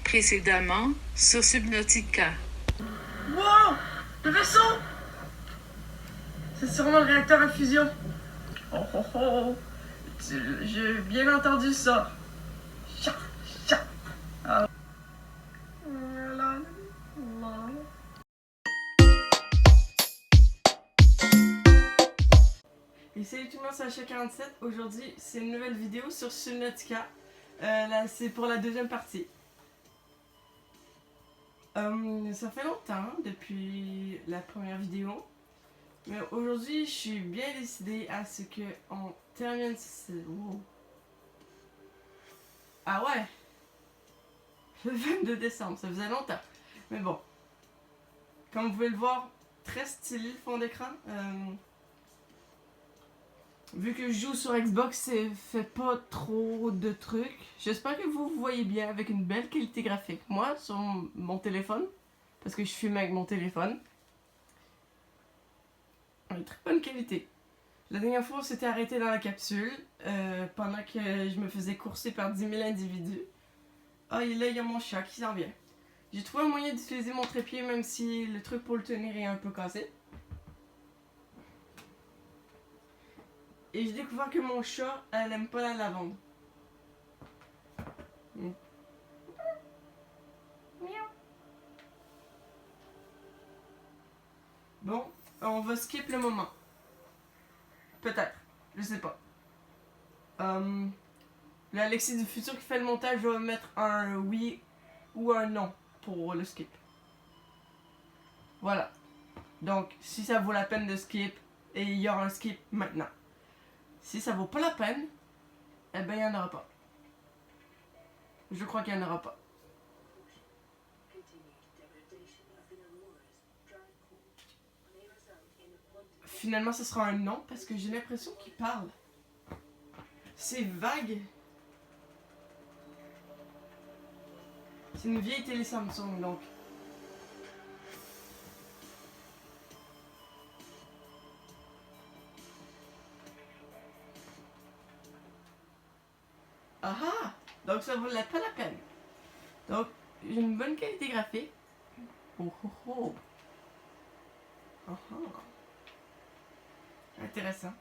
Précédemment sur Subnautica. Wow! Le vaisseau! C'est sûrement le réacteur à fusion. Oh oh oh! J'ai bien entendu ça. Cha, cha. Ah. La, la. Et salut tout le monde, c'est H47. Aujourd'hui, c'est une nouvelle vidéo sur Subnautica. Là, c'est pour la deuxième partie. Ça fait longtemps depuis la première vidéo. Mais aujourd'hui, je suis bien décidée à ce qu'on termine ce... Wow. Ah ouais! Le 22 décembre, ça faisait longtemps. Mais bon. Comme vous pouvez le voir, très stylé le fond d'écran. Vu que je joue sur Xbox, ça fait pas trop de trucs. J'espère que vous voyez bien avec une belle qualité graphique. Moi, sur mon téléphone, parce que je filme avec mon téléphone, une très bonne qualité. La dernière fois, on s'était arrêté dans la capsule pendant que je me faisais courser par 10 000 individus. Ah, et là, il y a mon chat qui s'en vient. J'ai trouvé un moyen d'utiliser mon trépied, même si le truc pour le tenir est un peu cassé. Et j'ai découvert que mon chat, elle aime pas la lavande. Bon, on va skip le moment. Peut-être, je sais pas. L'Alexis du futur qui fait le montage va mettre un oui ou un non pour le skip. Voilà. Donc, si ça vaut la peine de skip, et il y aura un skip maintenant. Si ça vaut pas la peine, eh ben il n'y en aura pas. Je crois qu'il n'y en aura pas. Finalement, ce sera un non parce que j'ai l'impression qu'il parle. C'est vague. C'est une vieille télé Samsung donc. Ah ah! Donc ça vaut pas la peine. Donc, j'ai une bonne qualité graphique. Oh oh oh! Ah ah! Intéressant.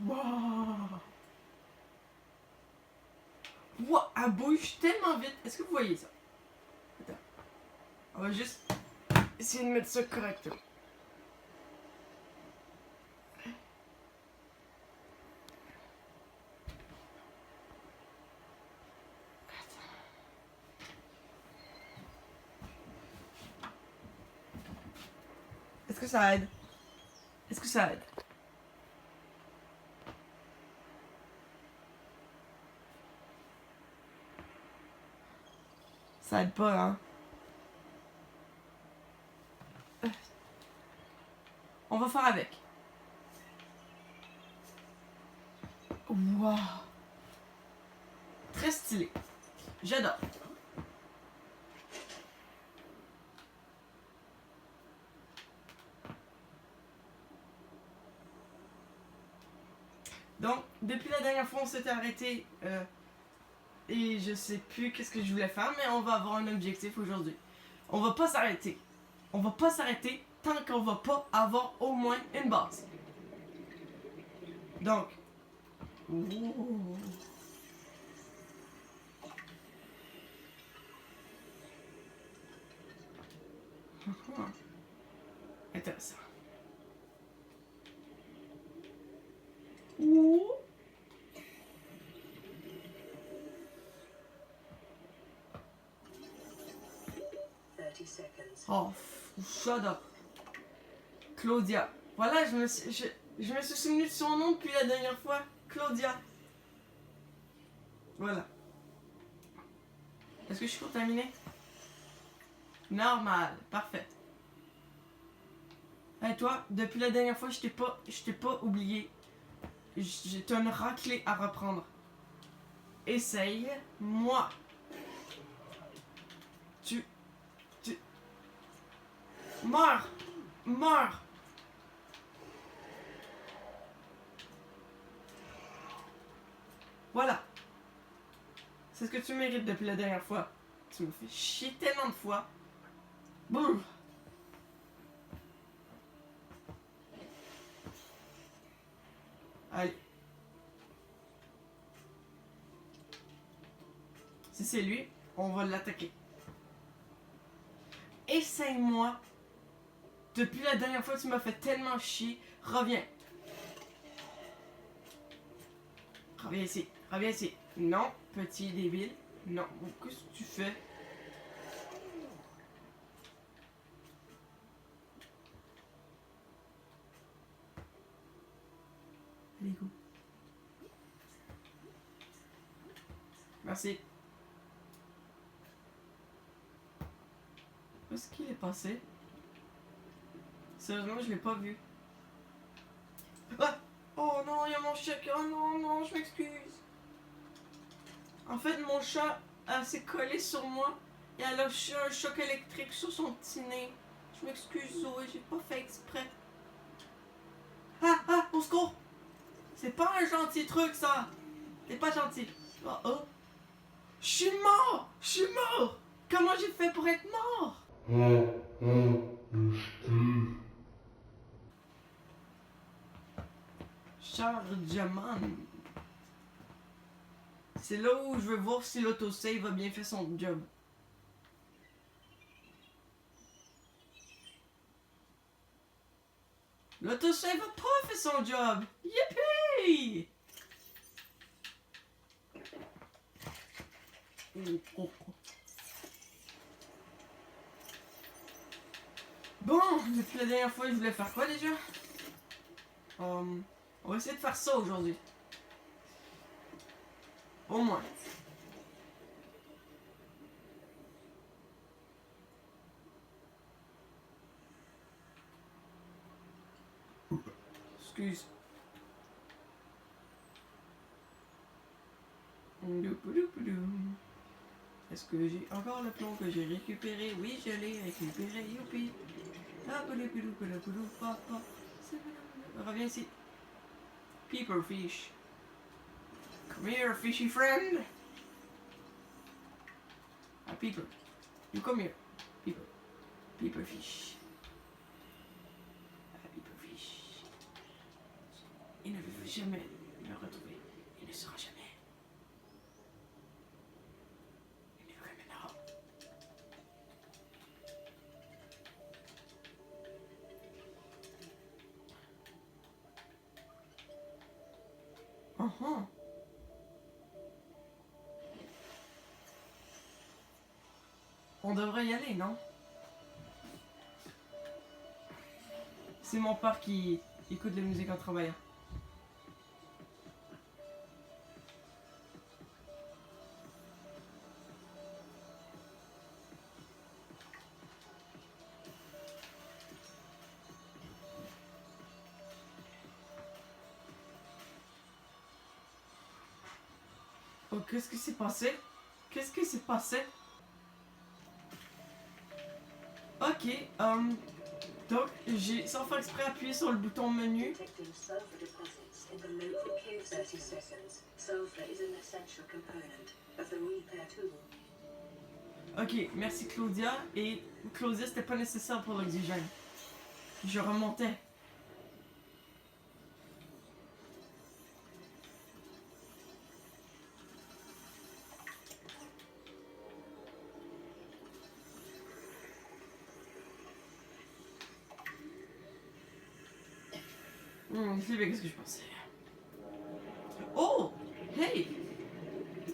Wow! Wow! Elle bouge tellement vite. Est-ce que vous voyez ça? Attends. On va juste essayer de mettre ça correctement. Est-ce que ça aide? Est-ce que ça aide? Ça aide pas, hein? On va faire avec. Wow! Très stylé. J'adore. Donc, depuis la dernière fois, on s'était arrêté et je sais plus qu'est-ce que je voulais faire, mais on va avoir un objectif aujourd'hui. On va pas s'arrêter. On va pas s'arrêter tant qu'on va pas avoir au moins une base. Donc, ouh. Intéressant. Ouh. Oh, shut up. Claudia. Voilà, je me suis souvenu de son nom depuis la dernière fois. Claudia. Voilà. Est-ce que je suis contaminé? Normal. Parfait. Et toi, depuis la dernière fois, je t'ai pas oublié. J'ai une raclée à reprendre. Essaye. Moi. Tu... Meurs! Meurs! Voilà. C'est ce que tu mérites depuis la dernière fois. Tu me fais chier tellement de fois. Boum! Allez. Si c'est lui, on va l'attaquer. Essaye-moi. Depuis la dernière fois, tu m'as fait tellement chier. Reviens. Reviens ici. Reviens ici. Non, petit débile. Non. Qu'est-ce que tu fais? Allez, go. Merci. Où est-ce qu'il est passé? Sérieusement, je l'ai pas vu. Ah! Oh non, il y a mon chat. Oh non, non, je m'excuse. En fait, mon chat s'est collé sur moi et elle a reçu un choc électrique sur son petit nez. Je m'excuse, Zoé, j'ai pas fait exprès. Ah, au secours! C'est pas un gentil truc, ça! T'es pas gentil. Oh, oh. Je suis mort! Je suis mort! Comment j'ai fait pour être mort? Chargeman. C'est là où je veux voir si l'autosave a bien fait son job. L'autosave a pas fait son job! Yippee! Bon, depuis la dernière fois, je voulais faire quoi déjà? On va essayer de faire ça aujourd'hui. Au moins. Excuse. Est-ce que j'ai encore le plomb que j'ai récupéré? Oui, je l'ai récupéré. Youpi. Reviens ici. Peeper fish. Come here, fishy friend. Ah, Peeper. You come here. Peeper. Peeper fish. Ah, Peeper fish. Il ne veut jamais me retrouver. Il ne sera jamais. Il ne veut maintenant. Uh-huh. On devrait y aller, non? C'est mon père qui écoute de la musique en travaillant. Oh, qu'est-ce qui s'est passé? Qu'est-ce qui s'est passé? Ok, donc j'ai sans faire exprès appuyé sur le bouton menu. Ok, merci Claudia. Et Claudia, c'était pas nécessaire pour l'oxygène. Je remontais. C'est bien qu'est-ce que je pensais. Oh! Hey!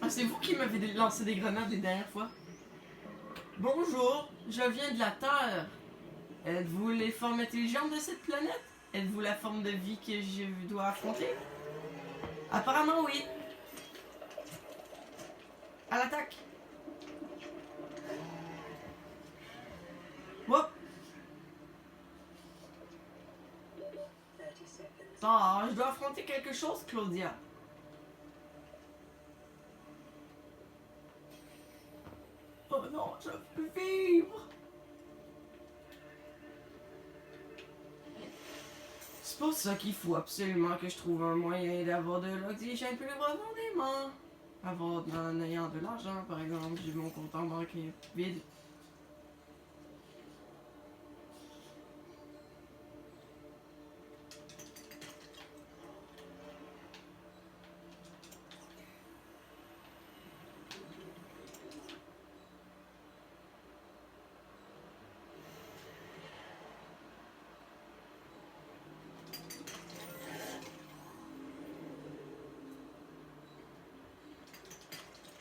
Ah, c'est vous qui m'avez lancé des grenades les dernières fois. Bonjour, je viens de la Terre. Êtes-vous les formes intelligentes de cette planète? Êtes-vous la forme de vie que je dois affronter? Apparemment oui. À l'attaque. Hop! Ah, je dois affronter quelque chose, Claudia. Oh non, je veux vivre. C'est pour ça qu'il faut absolument que je trouve un moyen d'avoir de l'oxygène plus profondément. avoir en ayant de l'argent, par exemple. J'ai mon compte en banque vide.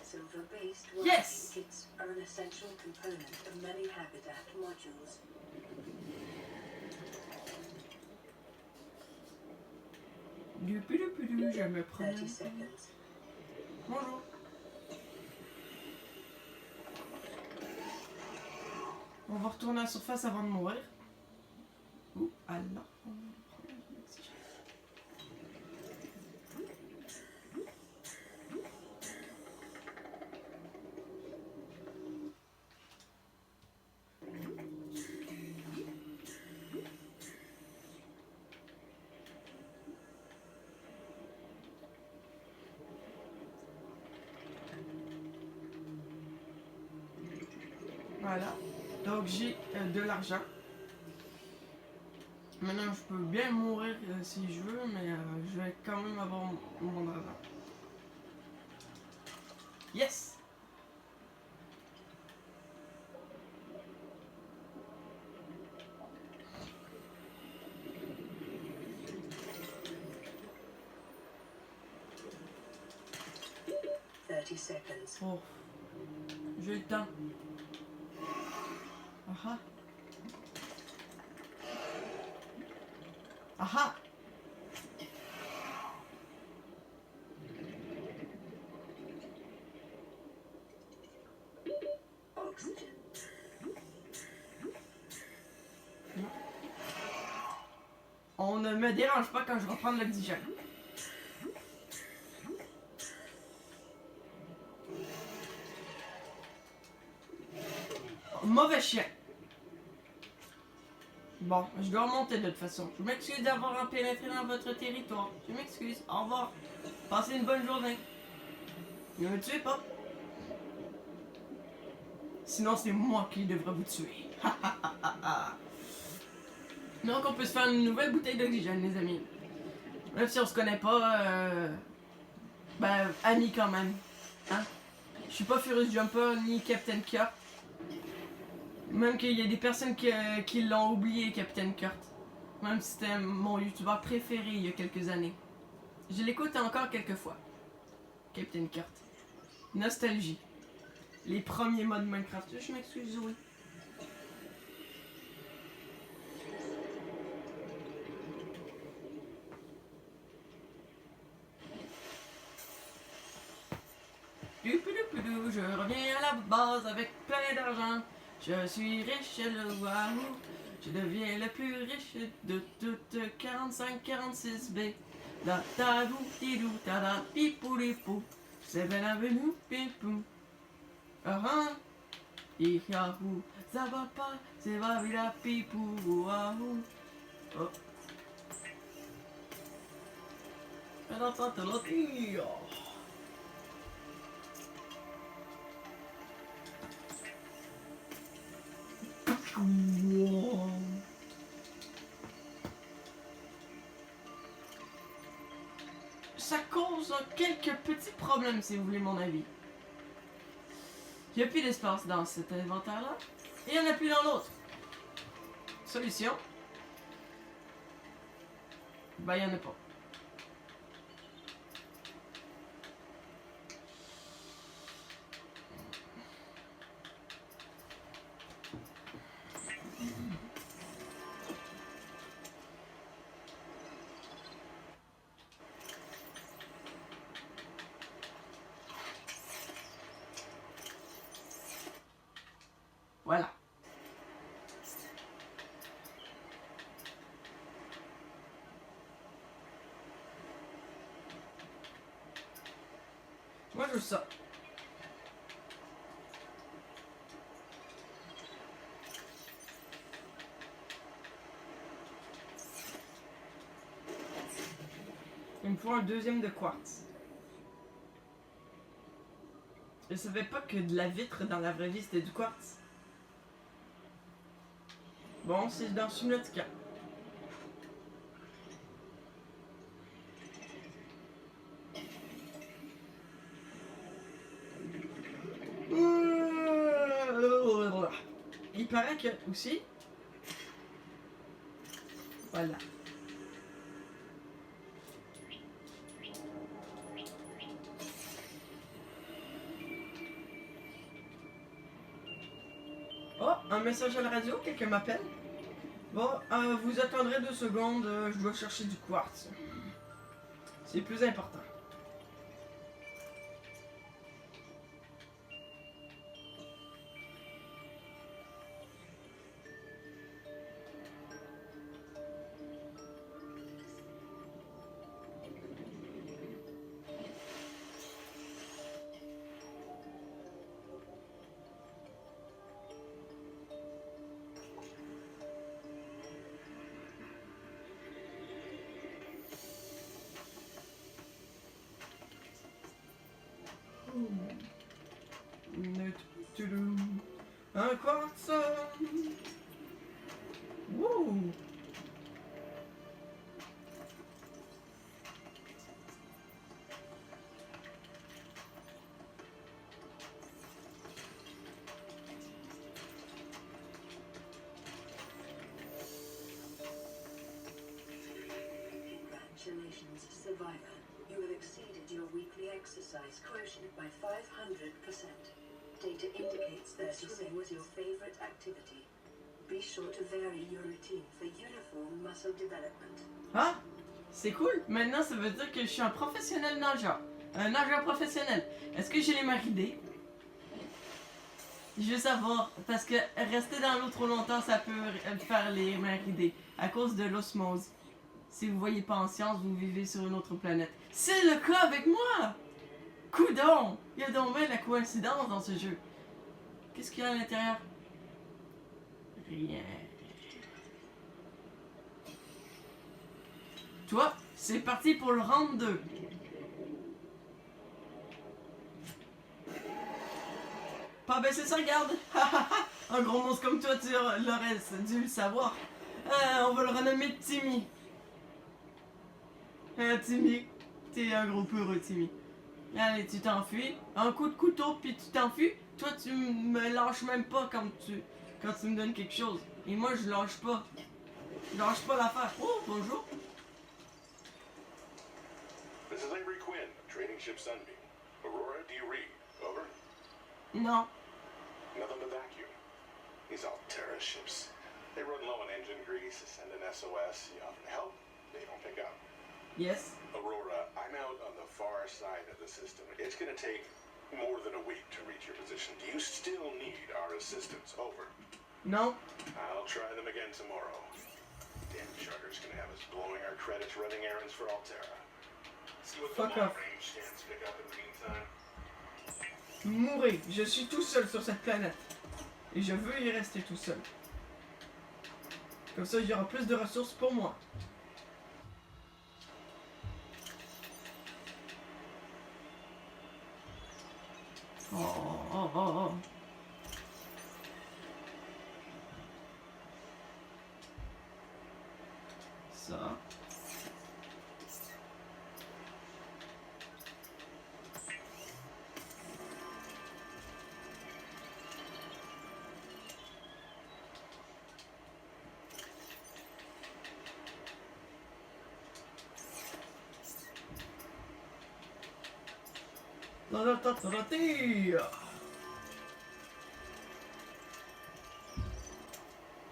Silver-based Yes! kits are an essential component of many Habitat modules. Je me promène. 30 seconds. Bonjour. On va retourner à la surface avant de mourir. Ouh, alors, on va prendre de l'oxygène. Voilà. Donc j'ai de l'argent. Maintenant je peux bien mourir si je veux, mais je vais quand même avoir mon argent. Yes! Seconds. Oh. J'ai le temps. Aha. Aha! Oxygen. On ne me dérange pas quand je reprends l'oxygène. Mauvais chien. Bon, je dois remonter de toute façon. Je m'excuse d'avoir pénétré dans votre territoire. Je m'excuse. Au revoir. Passez une bonne journée. Ne me tuez pas. Sinon, c'est moi qui devrais vous tuer. Donc, on peut se faire une nouvelle bouteille d'oxygène, les amis. Même si on se connaît pas, ben, amis quand même. Hein? Je suis pas Furious Jumper ni Captain Kurt. Même qu'il y a des personnes qui l'ont oublié, Captain Kurt. Même si c'était mon youtubeur préféré il y a quelques années. Je l'écoute encore quelques fois. Captain Kurt. Nostalgie. Les premiers modes Minecraft. Je m'excuse, Zoé. Je reviens à la base avec plein d'argent. Je suis riche, le wahoo. Je deviens le plus riche de toute 45-46B. Da ta dou tidou ta da pipou lipou. C'est bien avenue pipou. Yahoo. Ça va pas, c'est va la pipou wahoo. Oh. Attends, wow. Ça cause quelques petits problèmes si vous voulez mon avis. Il n'y a plus d'espace dans cet inventaire-là. Et il n'y en a plus dans l'autre. Solution. Ben, il n'y en a pas. Voilà. Moi, je veux ça. Il me faut un deuxième de quartz. Je savais pas que de la vitre dans la vraie vie c'était du quartz. Bon, c'est dans Subnautica. Il paraît que aussi. Voilà. Oh, un message à la radio, quelqu'un m'appelle. Bon, vous attendrez 2 secondes, je dois chercher du quartz. C'est plus important. Un quartz. Wouh. Congratulations, survivor. You have exceeded your weekly exercise quotient by 500%. Data indicates that swimming was your favorite activity. Be sure to vary your routine for uniform muscle development. Ah, c'est cool. Maintenant, ça veut dire que je suis un professionnel nageur. Un nageur professionnel. Est-ce que j'ai les mains ridées? Je veux savoir, parce que rester dans l'eau trop longtemps, ça peut faire les mains ridées. À cause de l'osmose. Si vous voyez pas en science, vous vivez sur une autre planète. C'est le cas avec moi! Coudon! Il y a donc bien la coïncidence dans ce jeu. Qu'est-ce qu'il y a à l'intérieur? Rien. Toi, c'est parti pour le round 2. Pas baisser sa garde. Un gros monstre comme toi, tu l'aurais dû le savoir. On va le renommer Timmy. Timmy, t'es un gros peureux, Timmy. Allez, tu t'enfuis. Un coup de couteau, puis tu t'enfuis. Toi, tu me lâches même pas quand tu me donnes quelque chose. Et moi, je lâche pas. Je lâche pas l'affaire. Oh, bonjour. This is Avery Quinn, trading ship Sunbeam. Aurora, do you read? Over? Non. Nothing but vacuum. These Alterra ships. They run low on engine grease, send an SOS, you offer help, they don't pick up. Yes. Aurora, I'm out on the far side of the system. It's gonna take more than a week to reach your position. Do you still need our assistance? Over. Non. I'll try them again tomorrow. Damn charter's gonna have us blowing our credits running errands for Alterra. See what the Fuck off. long-range stands pick up in the meantime. Mourez. Je suis tout seul sur cette planète. Et je veux y rester tout seul. Comme ça, il y aura plus de ressources pour moi. Oh. Ça.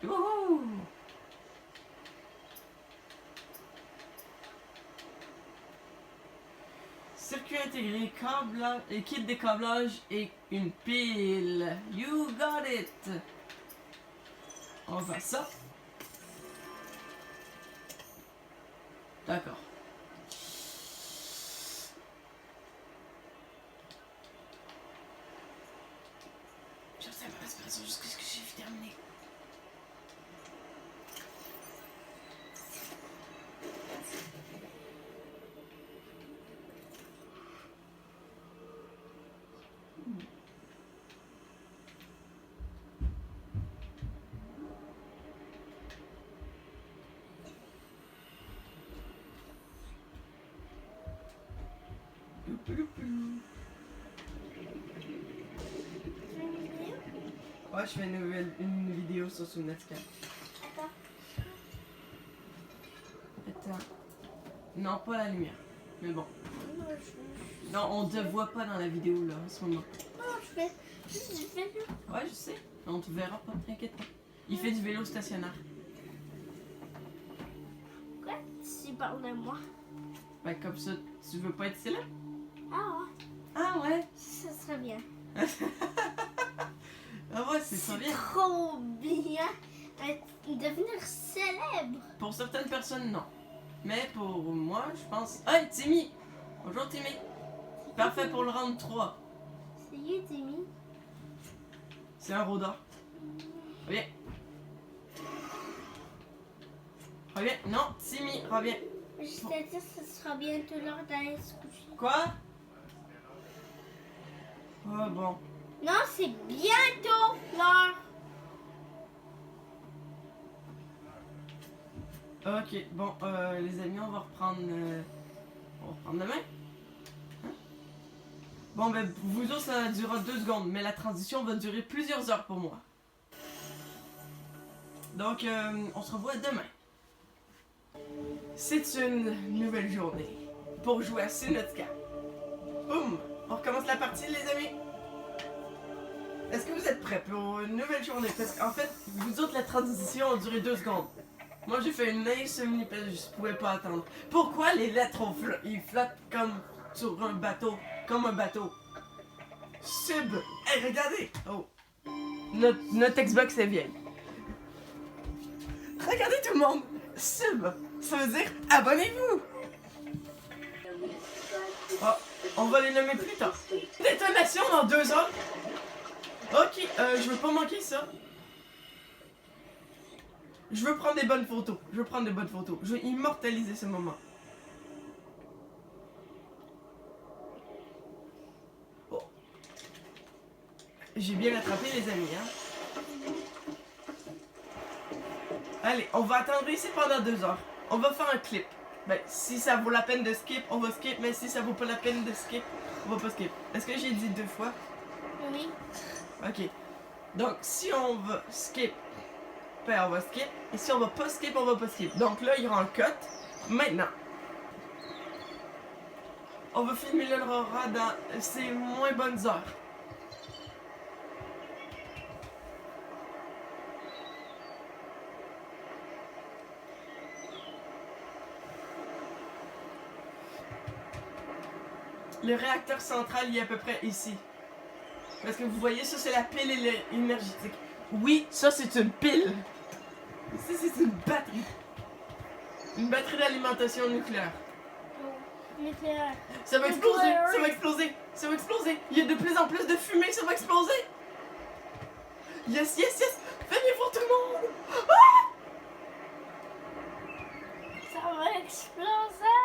Wouhou! Circuit intégré, câble et kit de câblage et une pile. You got it! On va faire ça. D'accord. Je sais pas respiration jusqu'à ce que j'ai terminé. Poulou, poulou. Tu veux une vidéo? Ouais, je fais une vidéo sur Subnautica. Attends. Attends. Non, pas la lumière. Mais bon. Non, Non, on te voit pas dans la vidéo là en ce moment. je fais juste du vélo. Ouais, je sais. On te verra pas, t'inquiète pas. Il fait du vélo stationnaire. Quoi? Tu parles de moi. Ben comme ça, tu veux pas être célèbre? Ah ouais, Ah ouais? ça serait bien. Ah ouais, c'est ça bien. Trop bien. Devenir célèbre. Pour certaines personnes, non. Mais pour moi, je pense... Hey, Timmy! Bonjour, Timmy! Parfait pour le round 3. C'est you, Timmy. C'est un rôdeur. Reviens. Reviens. Non, Timmy, reviens. Je t'ai dit, ce sera bientôt l'heure d'aller se coucher. Quoi? Oh bon. Non, c'est bientôt l'heure. Ok, bon, les amis, on va reprendre demain. Hein? Bon, ben, vous autres, ça durera 2 secondes, mais la transition va durer plusieurs heures pour moi. Donc, on se revoit demain. C'est une nouvelle journée pour jouer à Subnautica. Boum! On recommence la partie, les amis. Est-ce que vous êtes prêts pour une nouvelle journée? Parce qu'en fait, vous autres, la transition a duré 2 secondes. Moi, j'ai fait une insomnie parce que je pouvais pas attendre. Pourquoi les lettres, ils flottent comme sur un bateau? Comme un bateau. Sub! Hey, regardez! Oh! Notre Xbox est vieille. Regardez tout le monde! Sub! Ça veut dire abonnez-vous! Oh, on va les nommer plus tard. Détonation dans 2 heures! Ok, je veux pas manquer ça. Je veux prendre des bonnes photos. Je veux immortaliser ce moment. Oh. J'ai bien attrapé les amis, hein. Allez, on va attendre ici pendant 2 heures. On va faire un clip. Ben, si ça vaut la peine de skip, on va skip. Mais si ça vaut pas la peine de skip, on va pas skip. Est-ce que j'ai dit 2 fois? Oui. Ok. Donc, si on va skip, ben on va skip. Et si on va pas skip, on va pas skip. Donc là, il y aura un cut. Maintenant. On va filmer l'aurora dans ses moins bonnes heures. Le réacteur central, il est à peu près ici. Parce que vous voyez, ça c'est la pile énergétique. Oui, ça c'est une pile. Ça c'est une batterie. Une batterie d'alimentation nucléaire. Nucléaire. Ça va exploser, ça va exploser, ça va exploser. Il y a de plus en plus de fumée, ça va exploser. Yes, yes, yes. Venez voir tout le monde. Ah! Ça va exploser.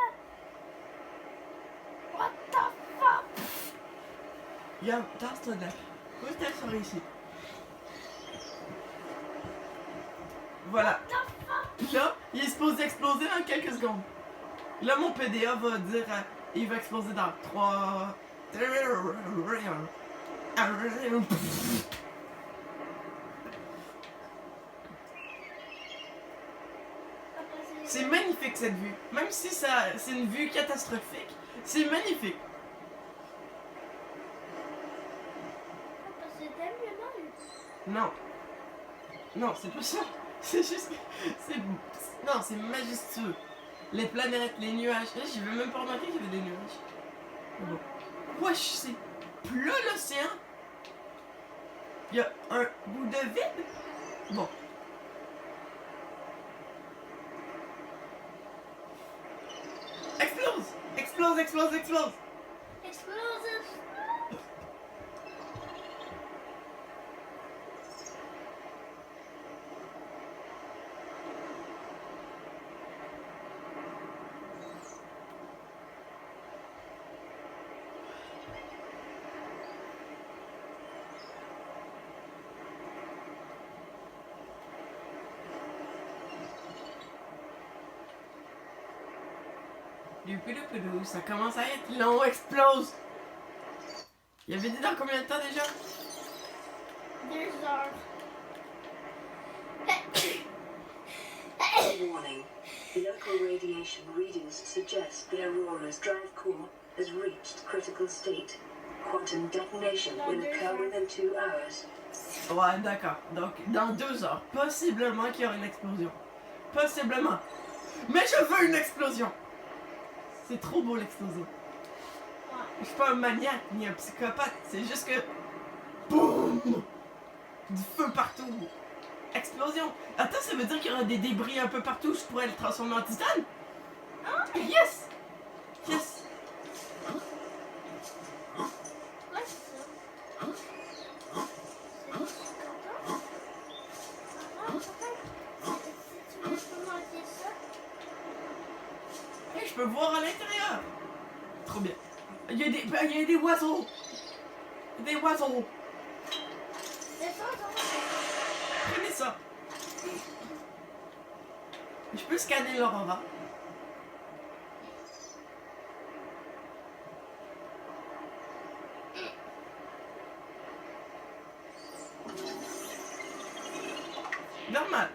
What the fuck? Ja, das ist der. Wo ist der so ici? Voilà. Là, il est supposé exploser dans quelques secondes. Là, mon PDA va dire, il va exploser dans 3... C'est magnifique cette vue. Même si ça, c'est une vue catastrophique, c'est magnifique. C'est tellement. Non. Non, c'est pas ça. C'est juste que... Non, c'est majestueux. Les planètes, les nuages. J'avais même pas remarqué qu'il y avait des nuages. Bon. Wesh, c'est plat l'océan. Il y a un bout de vide. Bon. Explose! Explose, explose, explose! Explosive. Youpoudou, ça commence à être long, explose! Il avait dit dans combien de temps déjà? 2 heures. Warning. Local radiation readings suggest the Aurora's drive core has reached critical state. Quantum detonation will occur within 2 hours. Ouais, d'accord. Donc, dans 2 heures, possiblement qu'il y aura une explosion. Possiblement. Mais je veux une explosion! C'est trop beau l'explosion. Je suis pas un maniaque ni un psychopathe, c'est juste que... Boum! Du feu partout. Explosion. Attends, ça veut dire qu'il y aura des débris un peu partout, je pourrais le transformer en titane? Yes! Yes! Ouais, c'est ça. C'est content. Si tu veux commencer ça, Hey, je peux voir à l'intérieur! Trop bien. Il y a des oiseaux! Des oiseaux! descends, Prenez ça! Je peux scanner l'Aurora. Normal.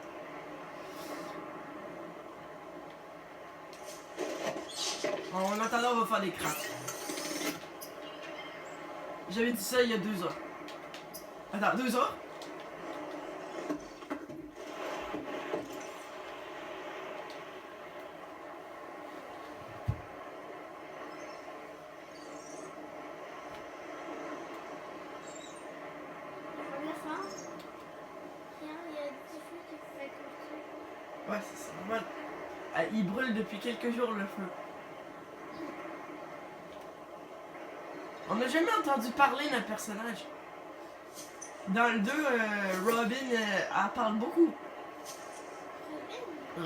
En attendant, on va faire des cracks. J'avais dit ça il y a 2 heures. Attends, 2 heures? on va le faire. Tiens, il y a 10 feux qui fait comme Ouais, c'est normal. Ah, il brûle depuis quelques jours le feu. On n'a jamais entendu parler d'un personnage. Dans le 2, Robin, elle parle beaucoup. ça.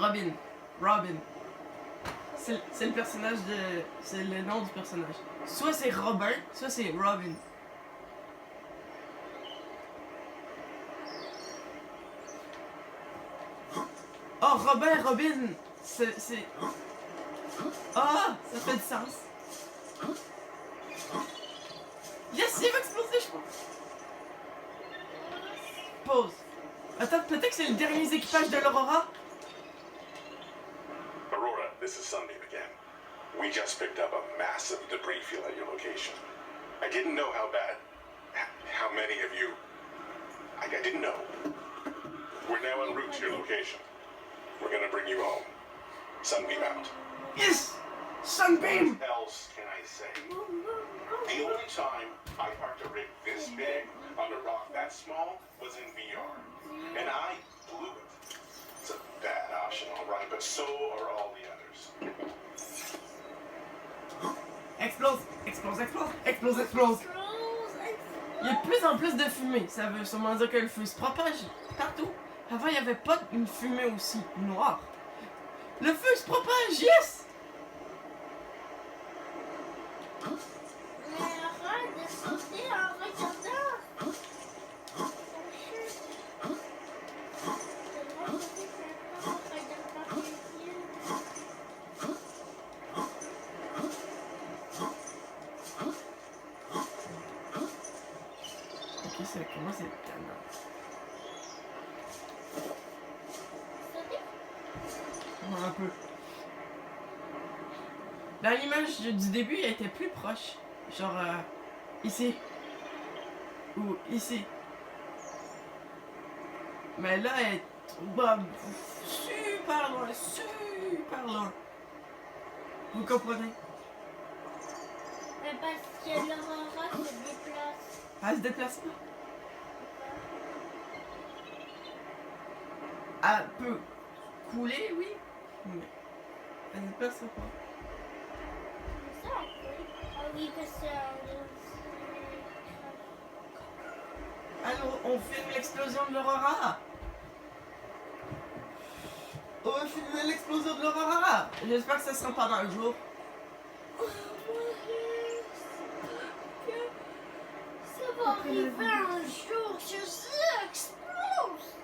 Robin. C'est le personnage de... C'est le nom du personnage. Soit c'est Robin, soit c'est Robin. Oh, Robin! C'est... Ah! Ça fait du sens. Yes, il va exploser, je pense. Pause. Attends, peut-être que c'est le dernier équipage de l'Aurora? Aurora, this is Sunbeam again. We just picked up a massive debris field at your location. I didn't know how bad, how many of you. I didn't know. We're now en route to your location. We're gonna bring you home. Sunbeam out. Yes! Sunbeam! What else can I say? The only time I parked a rig this big on a rock that small was in VR. And I blew it. It's a bad option, alright, but so are all the others. Explose! Il y a de plus en plus de fumée. Ça veut sûrement dire que le feu se propage partout. Avant, il n'y avait pas une fumée aussi noire. Le feu se propage, yes! Mais arrête de sauter en regardant. Ok, ça commence à être tellement. Ouais, un peu. Dans l'image du début, elle était plus proche. Genre, ici. Ou ici. Mais là, elle est bah, super loin. Vous comprenez? Mais parce que l'Aurora se déplace. Elle se déplace pas. Elle peut couler, oui. Mais elle se déplace pas. C'est ça, oui. Ah oui, parce que Alors, on filme l'explosion de l'Aurora. On va filmer l'explosion de l'Aurora. J'espère que ça sera pendant le jour. ça va arriver un jour, je sais, explose.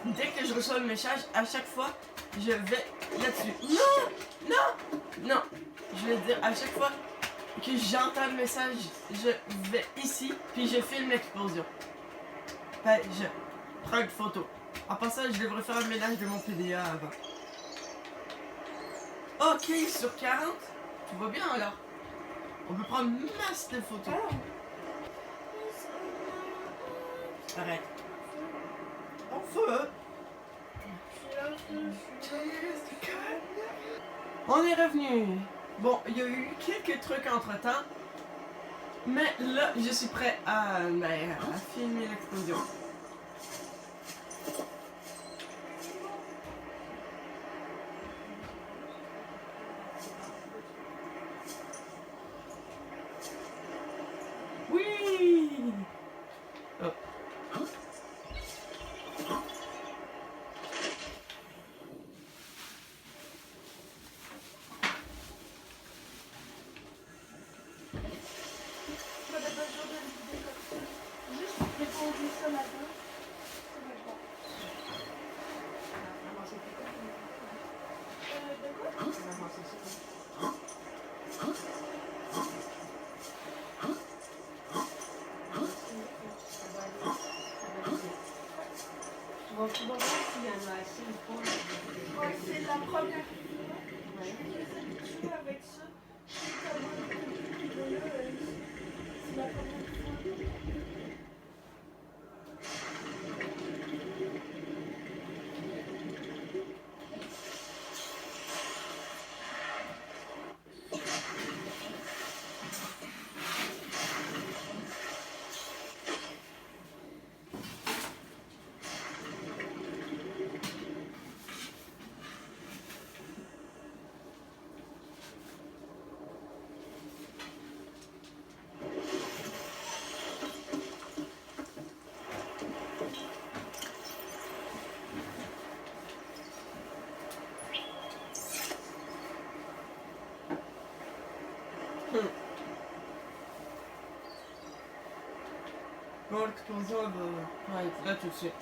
dès que je reçois le message, à chaque fois, je vais là-dessus. Non! Non! Non! Je vais dire, à chaque fois que j'entends le message, je vais ici, puis je filme l'explosion. Ben, je prends une photo. En passant, je devrais faire un ménage de mon PDA avant. Ok, sur 40, tout va bien alors. On peut prendre masse de photos. Arrête. On feu. On est revenu. Bon, il y a eu quelques trucs entre temps. Mais là, je suis prêt à filmer l'explosion. Oui! Oh. Juste déposer ça là-dedans. Ça va être bon. De quoi? Tu vas voir s'il y en a assez ou pas. Ouais, c'est la première fois que je s'habitue avec ça. C'est la première fois. Bon, l'explosion va être là tout de suite.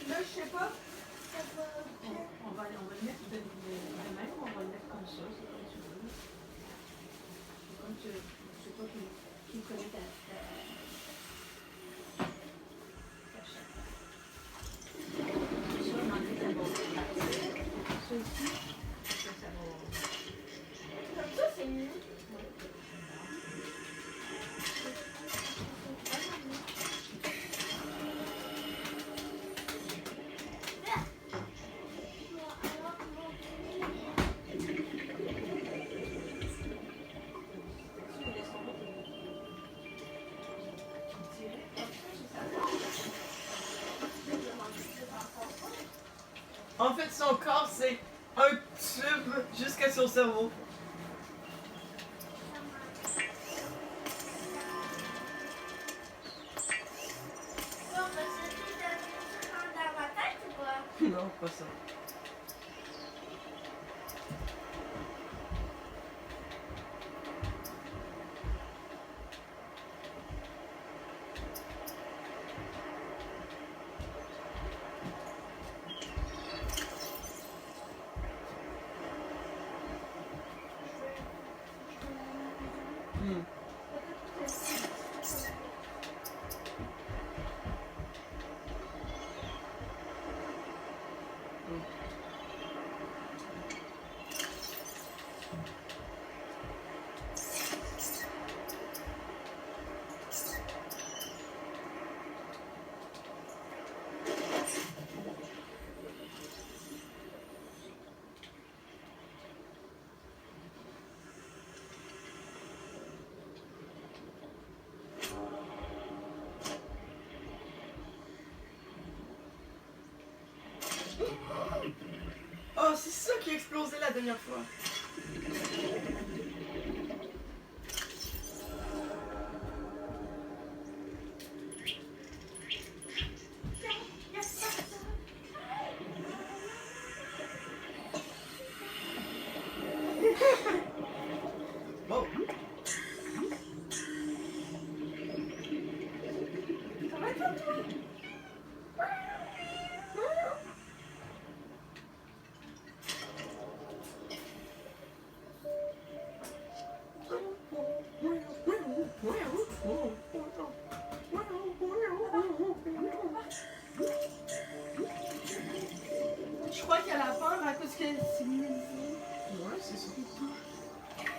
Là, je sais pas. Ça va bien. On va le mettre de même ou on va le mettre comme ça, c'est comme tu veux. C'est comme tu veux. C'est toi qui connais ta chaîne. Ça, on en met d'abord. Ça ici, ça va. Comme ça, c'est mieux. En fait, son corps, c'est un tube jusqu'à son cerveau. Bon, ben, c'était dans ma tête ou pas? Non, pas ça. Hmm. Oh, c'est ça qui a explosé la dernière fois.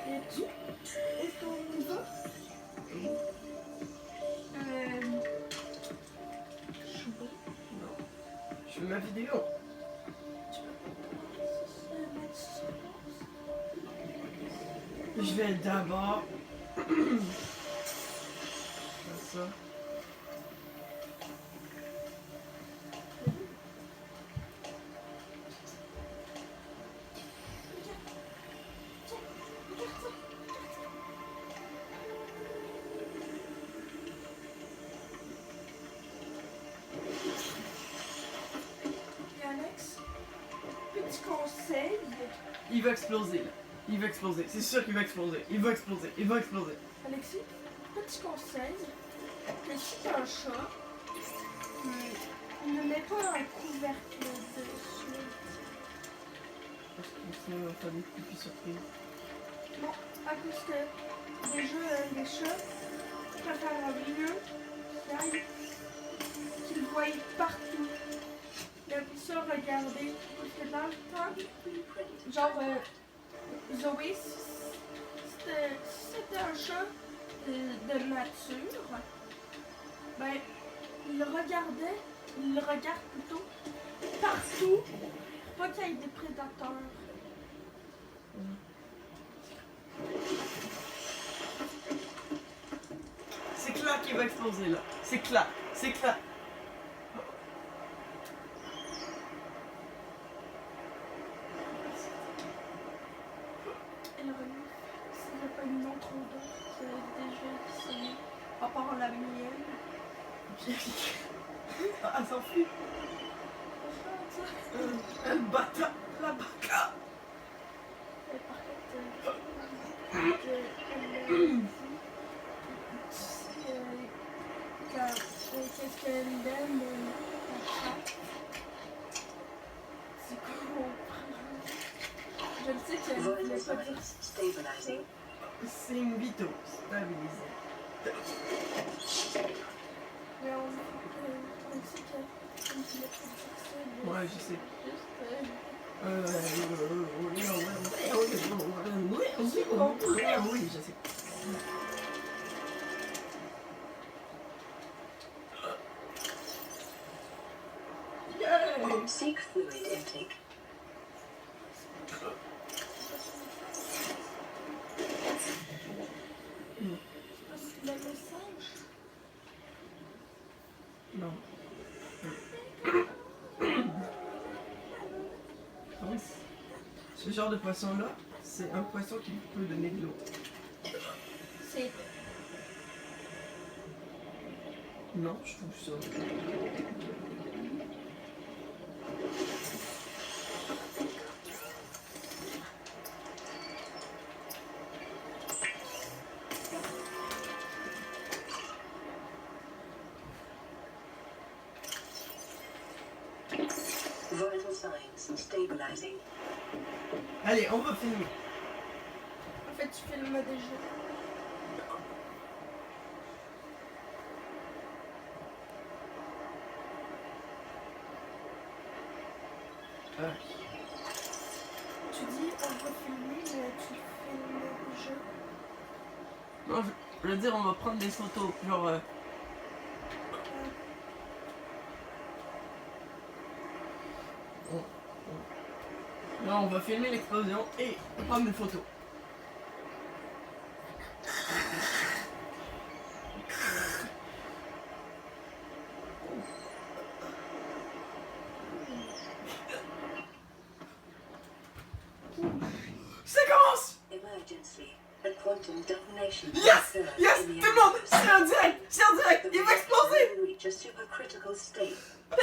Est-ce qu'on y va? Jouer. Non. Je fais ma vidéo. Tu peux pas mettre suspense? Je vais d'abord... faire ça. Et Alex, petit conseil. Il va exploser là. Il va exploser. C'est sûr qu'il va exploser. Il va exploser. Il va exploser. Alexis, petit conseil. Que si t'as un chat, ne mets pas un couvercle dessus. Parce que sinon, on va faire des pipi surprises. Non, à cause que déjà les chats préfèrent mieux qu'ils voient partout. Il aime ça regarder. Parce que dans le temps, genre Zoé, si c'était un chat de nature, ben il le regarde plutôt partout pour pas qu'il y ait des prédateurs. C'est clair qu'il va exploser là. C'est clair. C'est clair. Elle remet, s'il n'y a pas une autre odeur qui a déjà sonné, à part la mienne. Ah, elle s'enfuit. Elle bata. La bata. Et par contre, elle a dit, qu'est-ce qu'elle aime, la chatte. Tu comprends. Je le sais qu'elle ne voulait Vital pas dire signs stabilizing. C'est une vito. Stabilisée. mais on sait qu'elle ne voulait pas dire ça. Mais Ouais, je sais. juste, Oui, je sais. Seek fluid intake. parce que le message, Non. Ce genre de poisson-là, c'est un poisson qui peut donner de l'eau. c'est Non, je trouve ça. Vital signs stabilizing. Allez, on va filmer. en fait, tu filmes déjà. Ah. Tu dis on va filmer, mais tu filmes déjà. Non, je veux dire, on va prendre des photos. Genre. Là, on va filmer l'explosion et prendre des photos. Ça commence! Emergency. A quantum detonation. Yes! occurred Yes! in the Tout le monde! atmosphere. C'est en direct! C'est en direct! The Il va reactor exploser! will reach a supercritical state. 10,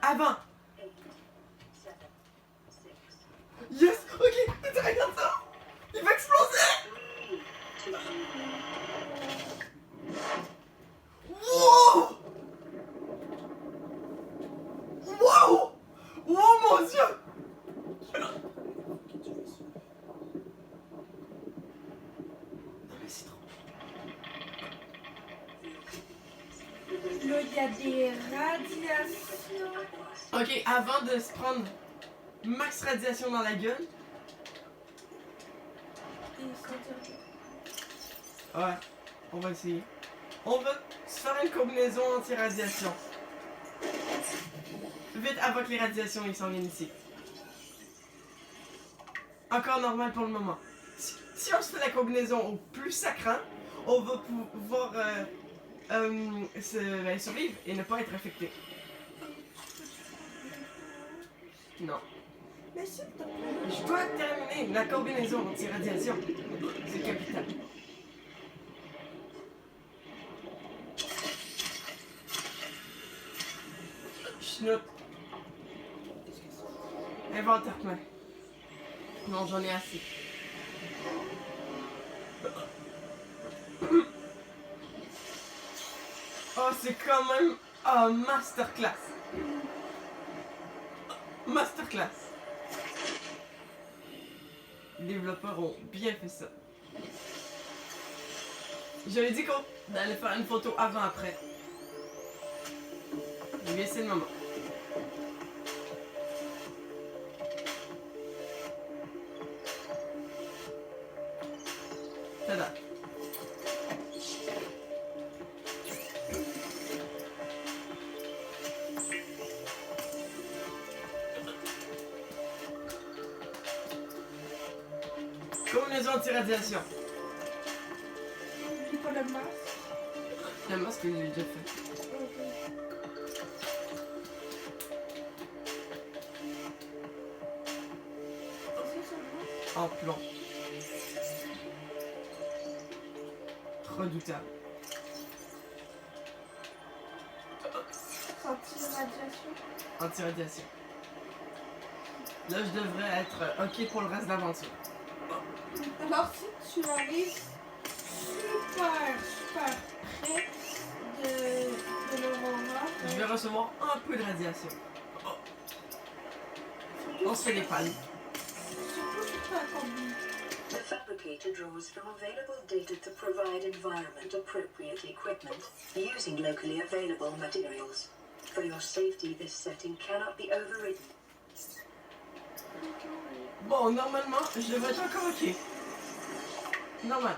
Avant! 8, 7, 6, Yes! Ok! Regarde ça! Il va exploser! 3, 2, Wow! Wow! Oh mon dieu! Non mais c'est trop. Là, il y a des radiations. Ok, avant de se prendre max radiation dans la gueule, Ouais, on va essayer. On va se faire une combinaison anti-radiation. Vite avant que les radiations ils s'en viennent ici. Encore normal pour le moment. Si on se fait la combinaison au plus sacrant, on va pouvoir survivre et ne pas être affecté. Non. Mais s'il te plaît. Je dois terminer la combinaison anti-radiation. C'est capital. Schnout. Inventaire-moi. Non, j'en ai assez. Oh, c'est quand même... Oh, masterclass. Masterclass. Les développeurs ont bien fait ça. J'avais dit qu'on allait faire une photo avant-après. Mais c'est le moment. Tada. Combinaison anti-radiation. N'oublie pas le masque. Le masque, je l'ai déjà fait. En plomb. Redoutable. Anti-radiation. Anti-radiation. Là, je devrais être OK pour le reste de l'aventure. Alors si tu arrives super près de l'aurora, Je vais recevoir un peu de radiation. On se fait des palmes. surtout sur ta combi. The fabricator draws from available data to provide environment-appropriate equipment using locally available materials. For your safety, this setting cannot be overridden. Bon, normalement, je devrais être encore OK. Normal.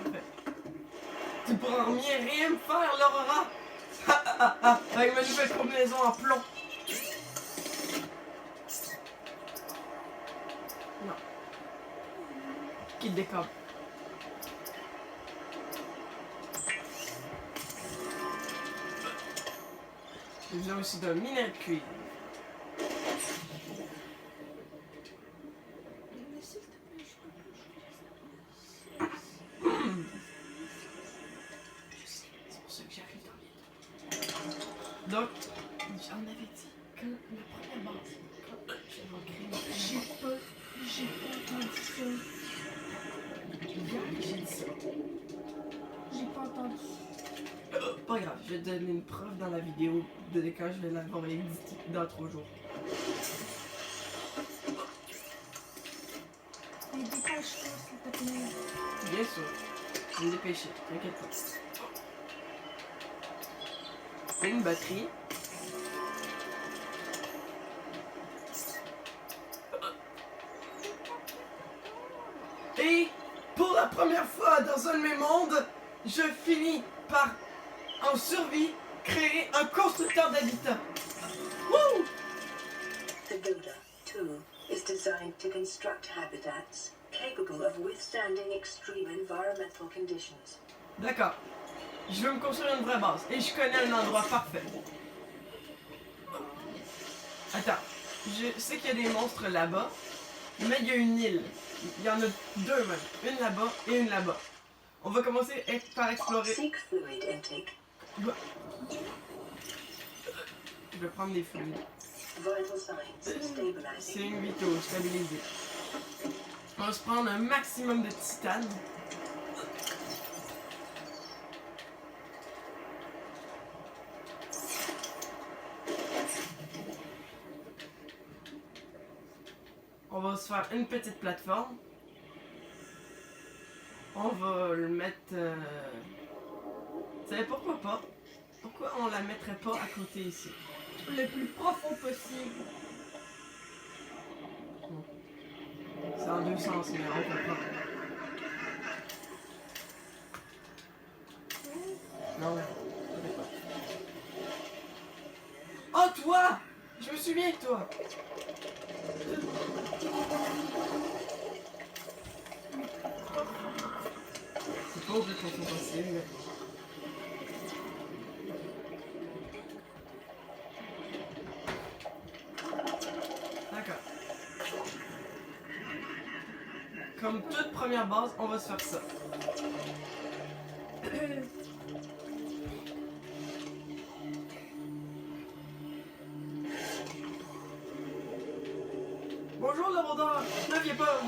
Parfait. Tu pourras rien me faire, l'Aurora. Avec ma nouvelle combinaison en plomb. Non. Qui te décolle. J'ai besoin aussi d'un minerai de cuivre. Mais s'il te plaît, je peux Je sais, c'est pour ça que j'arrive dans bientôt. Donc, j'en avais dit que la première base, quand j'avais créé j'ai pas entendu ça. hier, j'ai dit ça. J'ai pas entendu. Pas grave, je vais te donner une preuve dans la vidéo de quand je vais l'avoir édité dans 3 jours. Mais dépêche-toi, s'il te plaît. Bien sûr, je vais me dépêcher, t'inquiète pas. C'est une batterie. Et pour la première fois dans un de mes mondes, je finis par, en survie, créer un constructeur d'habitat. Wouh! The Builder, too, is designed to construct habitats capable of withstanding extreme environmental conditions. D'accord. Je veux me construire une vraie base et je connais un endroit parfait. Attends, je sais qu'il y a des monstres là-bas, mais il y a une île. Il y en a 2 même. Une là-bas et une là-bas. On va commencer par explorer. Seek fluid intake. Je vais prendre des fluides. Vital signs C'est stabilizing. une vito stabilisée. On va se prendre un maximum de titane. On va se faire une petite plateforme. On va le mettre... Vous savez pourquoi pas? Pourquoi on la mettrait pas à côté ici? Le plus profond possible. C'est en 2 sens, mais on comprend. Non, peut-être pas. Oh, toi! Je me souviens de toi! C'est pas complètement possible. D'accord. Comme toute première base, on va se faire ça. Bonjour le rôdeur! Ne viens pas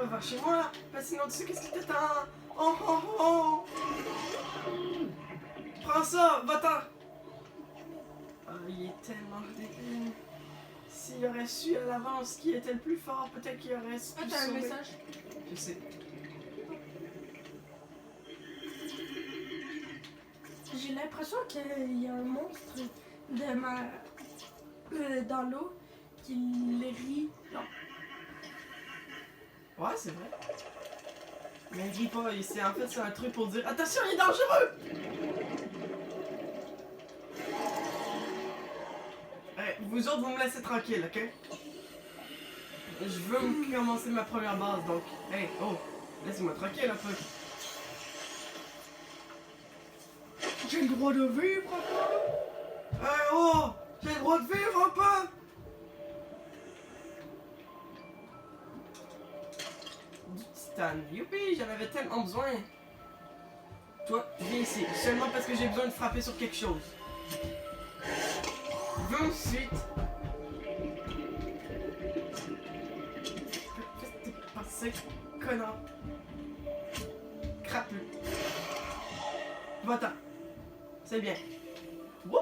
vers chez moi, parce que sinon tu sais qu'est-ce qui t'attend! Oh oh oh! Prends ça, va-t'en! Ah, il est tellement débile. S'il aurait su à l'avance qui était le plus fort, peut-être qu'il aurait su. Ah, t'as un message? Je sais. J'ai l'impression qu'il y a un monstre de dans l'eau qui les rit. Non. Ouais, c'est vrai. Mais il rit pas, en fait c'est un truc pour dire attention, il est dangereux! Hey, vous autres, vous me laissez tranquille, ok? Je veux commencer ma première base, donc... Hey, oh, laissez-moi tranquille un peu. J'ai le droit de vivre, papa! Hey, oh! J'ai le droit de vivre un peu! Du titane. Youpi, j'en avais tellement besoin. Toi, viens ici. Seulement parce que j'ai besoin de frapper sur quelque chose. Viens ensuite. Qu'est-ce que t'es passé, connard? Crapule. Va-t'en. C'est bien. Wouh!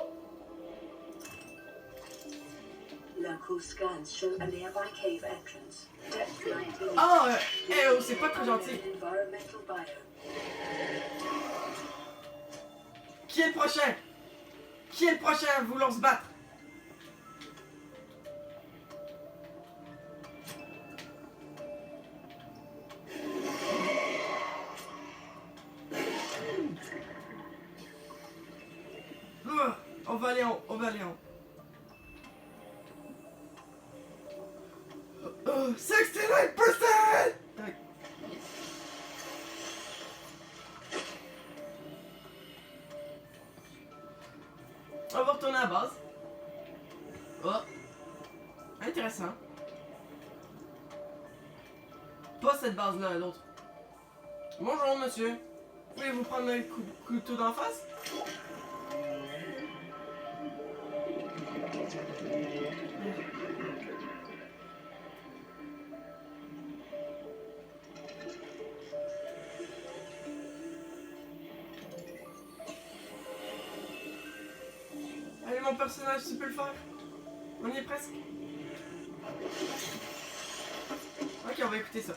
Local scans show a nearby cave entrance. Depth 19. Ah, oh, c'est pas très gentil. Environmental biome. Qui est le prochain? Qui est le prochain à vouloir se battre? On va aller en haut, on va aller en haut. 69%! On va retourner à la base. Oh. Intéressant. Pas cette base-là, l'autre. Bonjour, monsieur. Voulez-vous prendre un couteau d'en face? Allez, mon personnage, tu peux le faire. On y est presque. Ok, on va écouter ça.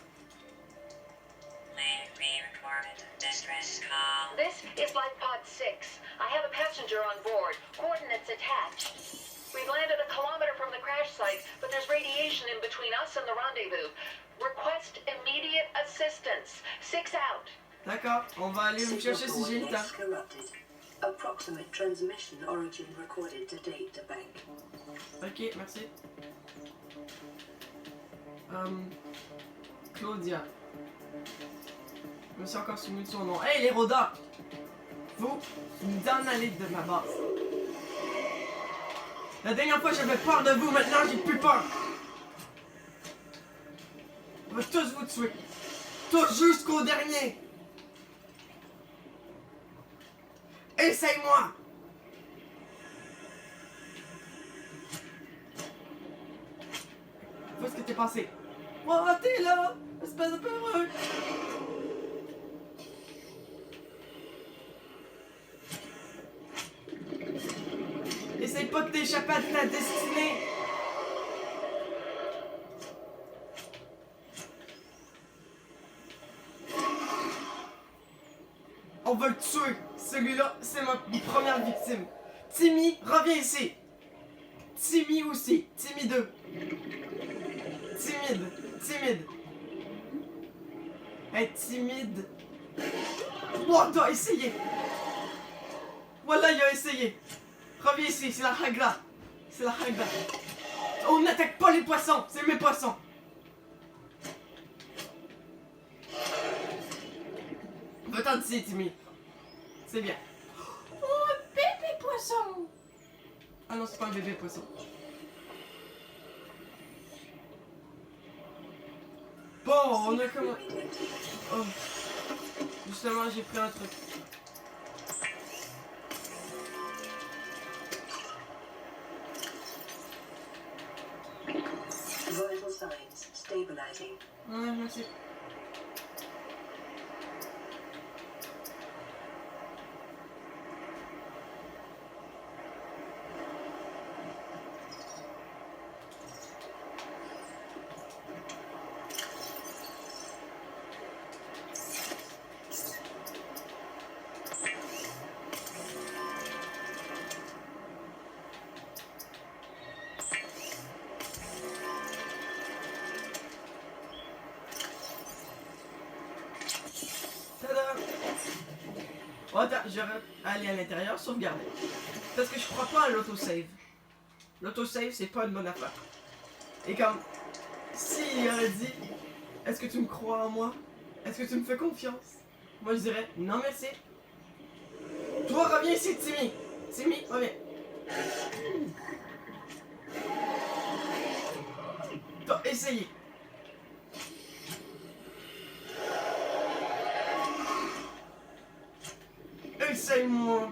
This is Life Pod 6. I have a passenger on board. Coordinates attached. We've landed a kilometer from the crash site, but there's radiation in between us and the rendezvous. Request immediate assistance. 6 out. D'accord, on va aller vous chercher si j'ai le temps. Corrupted. Approximate transmission origin recorded to data bank. Ok, merci. Claudia. Je me suis encore souvenu de son nom. Hey, les rôdeurs! Vous en allez de ma base. La dernière fois, j'avais peur de vous. Maintenant, j'ai plus peur. On va tous vous tuer. Tous jusqu'au dernier. Essaye-moi! Où est-ce que t'es passé? Oh, t'es là! Espèce de peureux! Essaye pas de t'échapper à ta destinée! On va le tuer! Celui-là, c'est ma première victime. Timmy, reviens ici! Timmy aussi. Timmy 2. Timide. Hey, timide. Oh, t'as essayé! Voilà, il a essayé. Reviens ici, c'est la hagra. C'est la hagra. On n'attaque pas les poissons, c'est mes poissons. Va-t'en d'ici, Timmy. C'est bien. Oh, un bébé poisson! Ah non, c'est pas un bébé poisson. Bon, on a comment... Oh. Justement, j'ai pris un truc. Vital signs stabilizing. Ouais, merci. Tada! Oh, attends, je vais aller à l'intérieur, sauvegarder. Parce que je crois pas à l'autosave. L'autosave, c'est pas une bonne affaire. Et comme, s'il aurait dit, est-ce que tu me crois en moi? Est-ce que tu me fais confiance? Moi, je dirais, non merci. Toi, reviens ici, Timmy. Timmy, reviens. T'as essayé. Essaye-moi.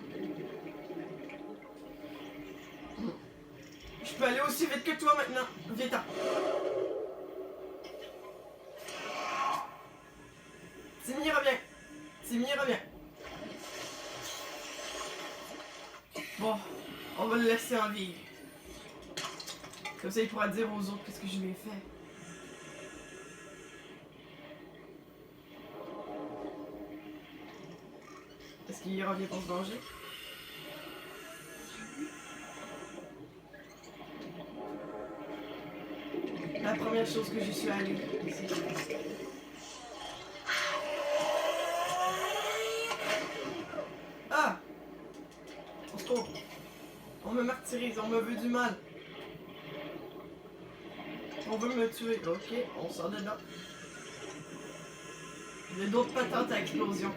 Je peux aller aussi vite que toi maintenant. Viens-t'en. Timmy, reviens. Timmy, reviens. Bon, on va le laisser en vie. Comme ça, il pourra dire aux autres qu'est-ce que je lui ai fait. Est-ce qu'il revient pour se venger? La première chose que je suis allée ici. Ah! Au secours! On me martyrise, on me veut du mal. On veut me tuer. Ok, on sort de là. Il y a d'autres patentes à explosion.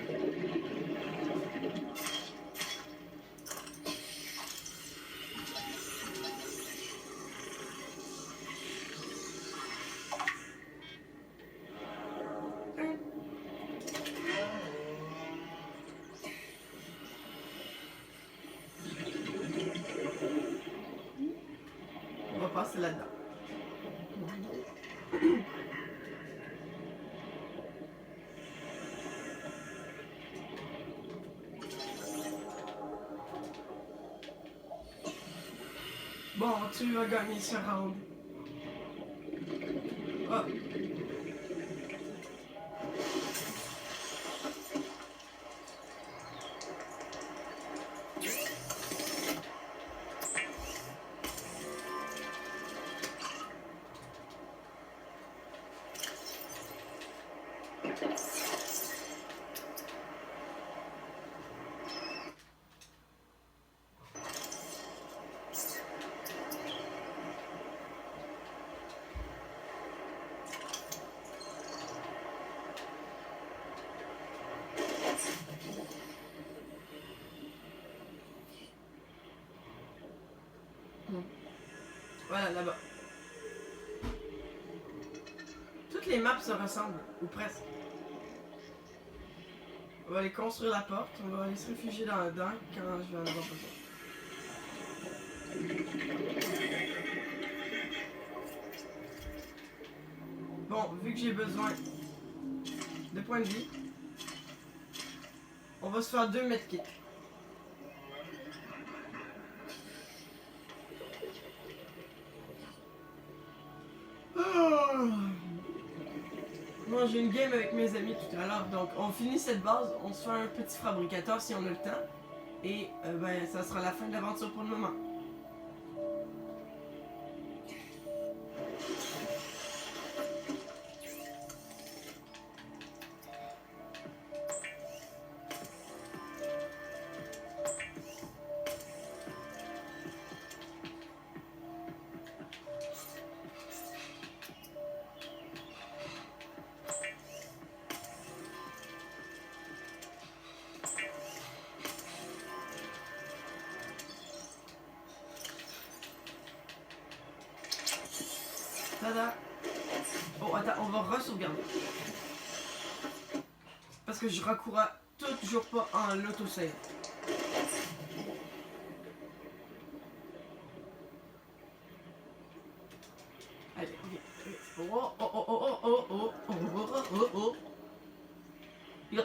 On va passer là-dedans. Bon, tu vas gagner ce round. Ah. Voilà, là-bas. Toutes les maps se ressemblent, ou presque. On va aller construire la porte, on va aller se réfugier dedans quand je vais en avoir besoin. Bon, vu que j'ai besoin de points de vie, on va se faire 2 medkits. Moi j'ai une game avec mes amis tout à l'heure, donc on finit cette base, on se fait un petit fabricateur si on a le temps, et ben ça sera la fin de l'aventure pour le moment. Oh, attends, on va re-sauvegarder. Parce que je recours toujours pas en l'autosave. Allez, ok. Oh, oh, oh, oh, oh, oh, oh, oh, oh, oh, oh.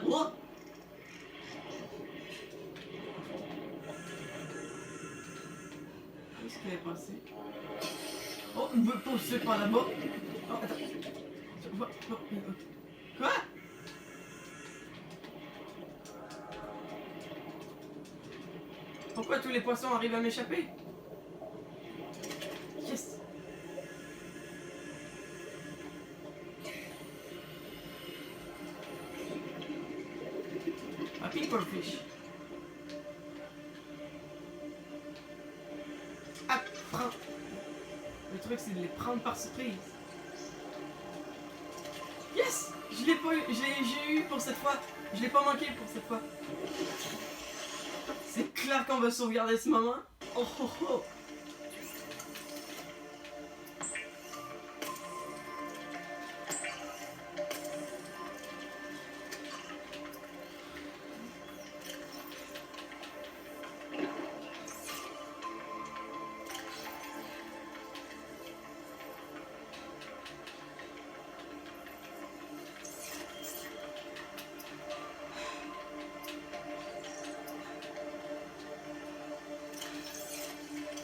Oh. Qu'est-ce qui est passé? Oh, il me pousse par là-bas. Oh, attends. Quoi? Pourquoi tous les poissons arrivent à m'échapper? Yes! Un pepperfish. Ah, prends! Le truc, c'est de les prendre par surprise. Yes! Je l'ai pas eu, j'ai eu pour cette fois. Je l'ai pas manqué pour cette fois. C'est clair qu'on va sauvegarder ce moment. Oh oh oh!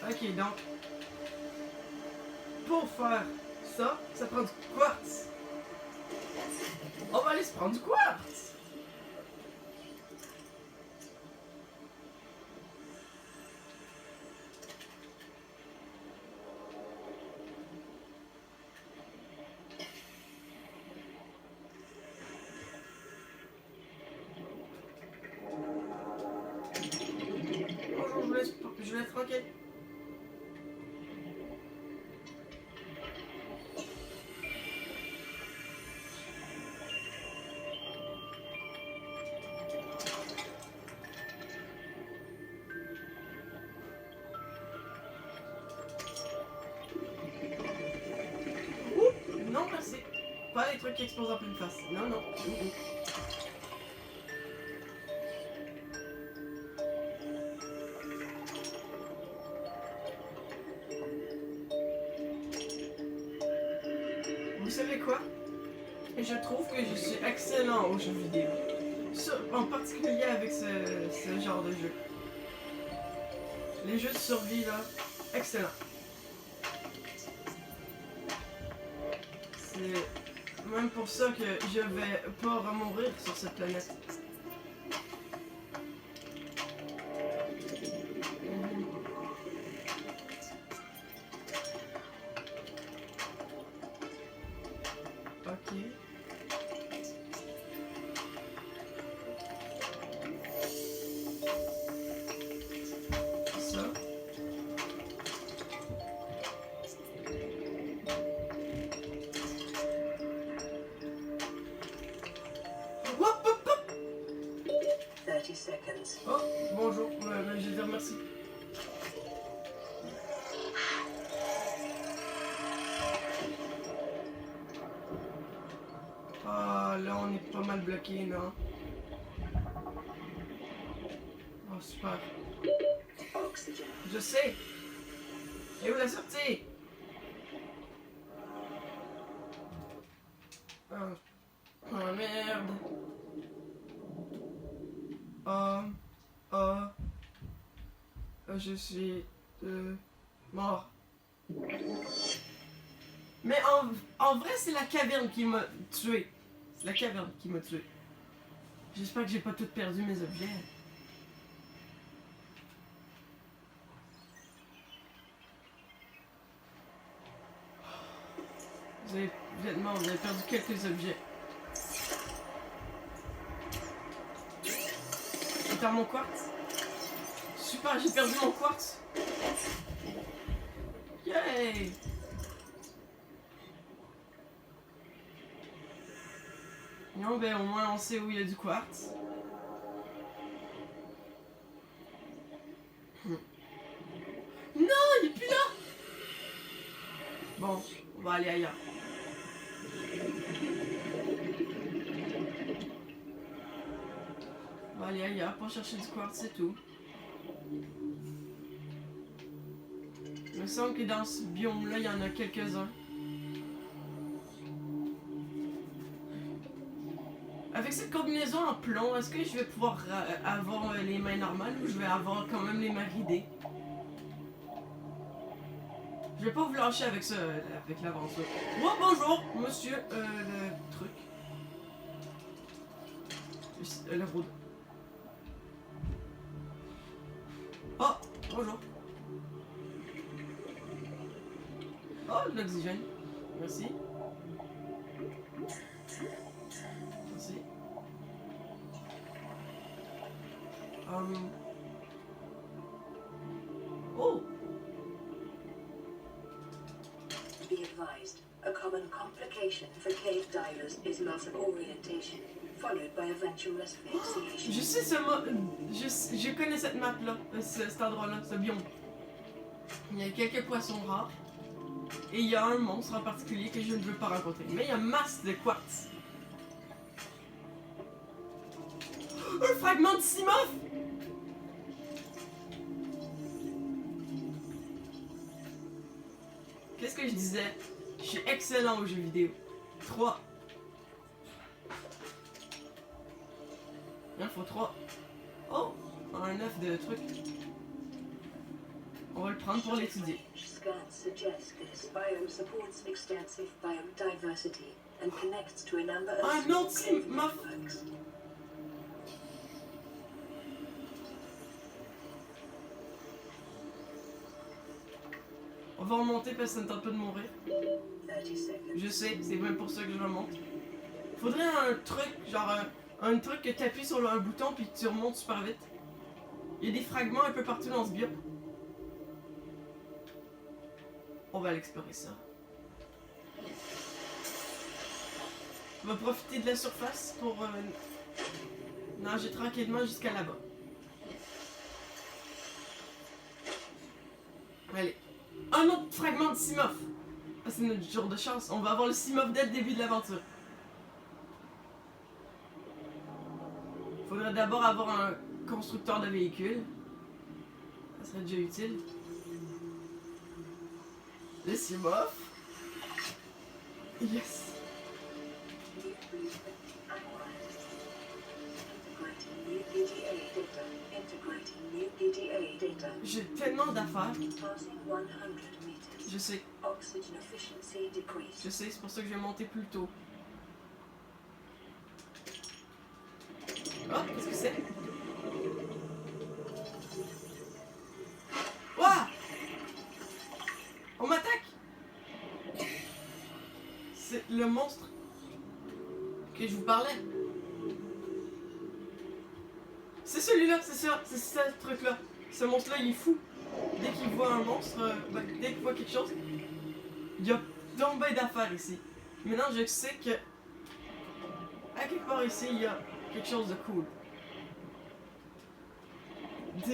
Ok, donc, pour faire ça, ça prend du quartz. On va aller se prendre du quartz. Bonjour, je vous laisse tranquille. Non, merci. Pas les trucs qui explosent en pleine face. Non, non. Vous savez quoi? Je trouve que je suis excellent aux jeux vidéo. En particulier avec ce genre de jeu. Les jeux de survie, là, excellent. C'est même pour ça que je vais pas remourir sur cette planète. Ok. Ça. Hop, hop, hop. 30 seconds. Oh, bonjour. Je dis merci. Ah, là, on est pas mal bloqué, non? Oh, super. Oxygen. Je sais. Et où la sortie? Oh, merde. Je suis mort. Mais en vrai, c'est la caverne qui m'a tué. C'est la caverne qui m'a tué. J'espère que j'ai pas tout perdu mes objets. Vous êtes mort, vous avez perdu quelques objets. J'ai perdu mon quartz. Super, j'ai perdu mon quartz. Yay! Non, ben au moins on sait où il y a du quartz. Non, il est plus là! Bon, va aller ailleurs. On va aller ailleurs pour chercher du quartz, c'est tout. Il me semble que dans ce biome-là, il y en a quelques-uns. Avec cette combinaison en plomb, est-ce que je vais pouvoir avoir les mains normales ou je vais avoir quand même les mains ridées? Je vais pas vous lâcher avec ça, avec l'aventure. Oh, bonjour, monsieur, le truc. Le road. Oh, bonjour. Oh, de l'oxygène. Merci. Merci. Oh! Be advised, a common complication for cave divers is loss of orientation, followed by eventual asphyxiation. Je sais je connais cette map-là, cet endroit-là, ce biome. Il y a quelques poissons rares. Et il y a un monstre en particulier que je ne veux pas rencontrer. Mais il y a masse de quartz. Un fragment de Simoth! Qu'est-ce que je disais? Je suis excellent aux jeux vidéo. 3. Il en faut 3. Oh! Un œuf de truc. On va le prendre pour l'étudier. Scans suggest this biome supports extensive biodiversity and connects to a number of Un small autre cave Simoth. networks. On va remonter parce que ça ne tente pas de mourir. 30 seconds. Je sais, c'est même pour ça que je remonte. Faudrait un truc, genre un truc que tu appuies sur un bouton puis tu remontes super vite. Il y a des fragments un peu partout dans ce biome. On va aller explorer ça. On va profiter de la surface pour nager tranquillement jusqu'à là-bas. Allez. Un autre fragment de Simoth. Ah, c'est notre jour de chance. On va avoir le Simoth dès le début de l'aventure. Faudrait d'abord avoir un constructeur de véhicules. Ça serait déjà utile. Le Simoth. Yes. New blueprint analyzed. Integrating new PDA data. Integrating new PDA data. J'ai tellement d'affaires. Passing 100 meters. Je sais, Oxygen efficiency decreased. je sais, c'est pour ça que je vais monter plus tôt. Ah, qu'est-ce que c'est? Ouah! On m'attaque! C'est le monstre que je vous parlais. C'est celui-là, c'est ça, c'est ce truc-là. Ce monstre-là, il est fou. Dès qu'il voit un monstre, dès qu'il voit quelque chose, il y a donc ben d'affaires ici. Maintenant, je sais que à quelque part ici, il y a quelque chose de cool.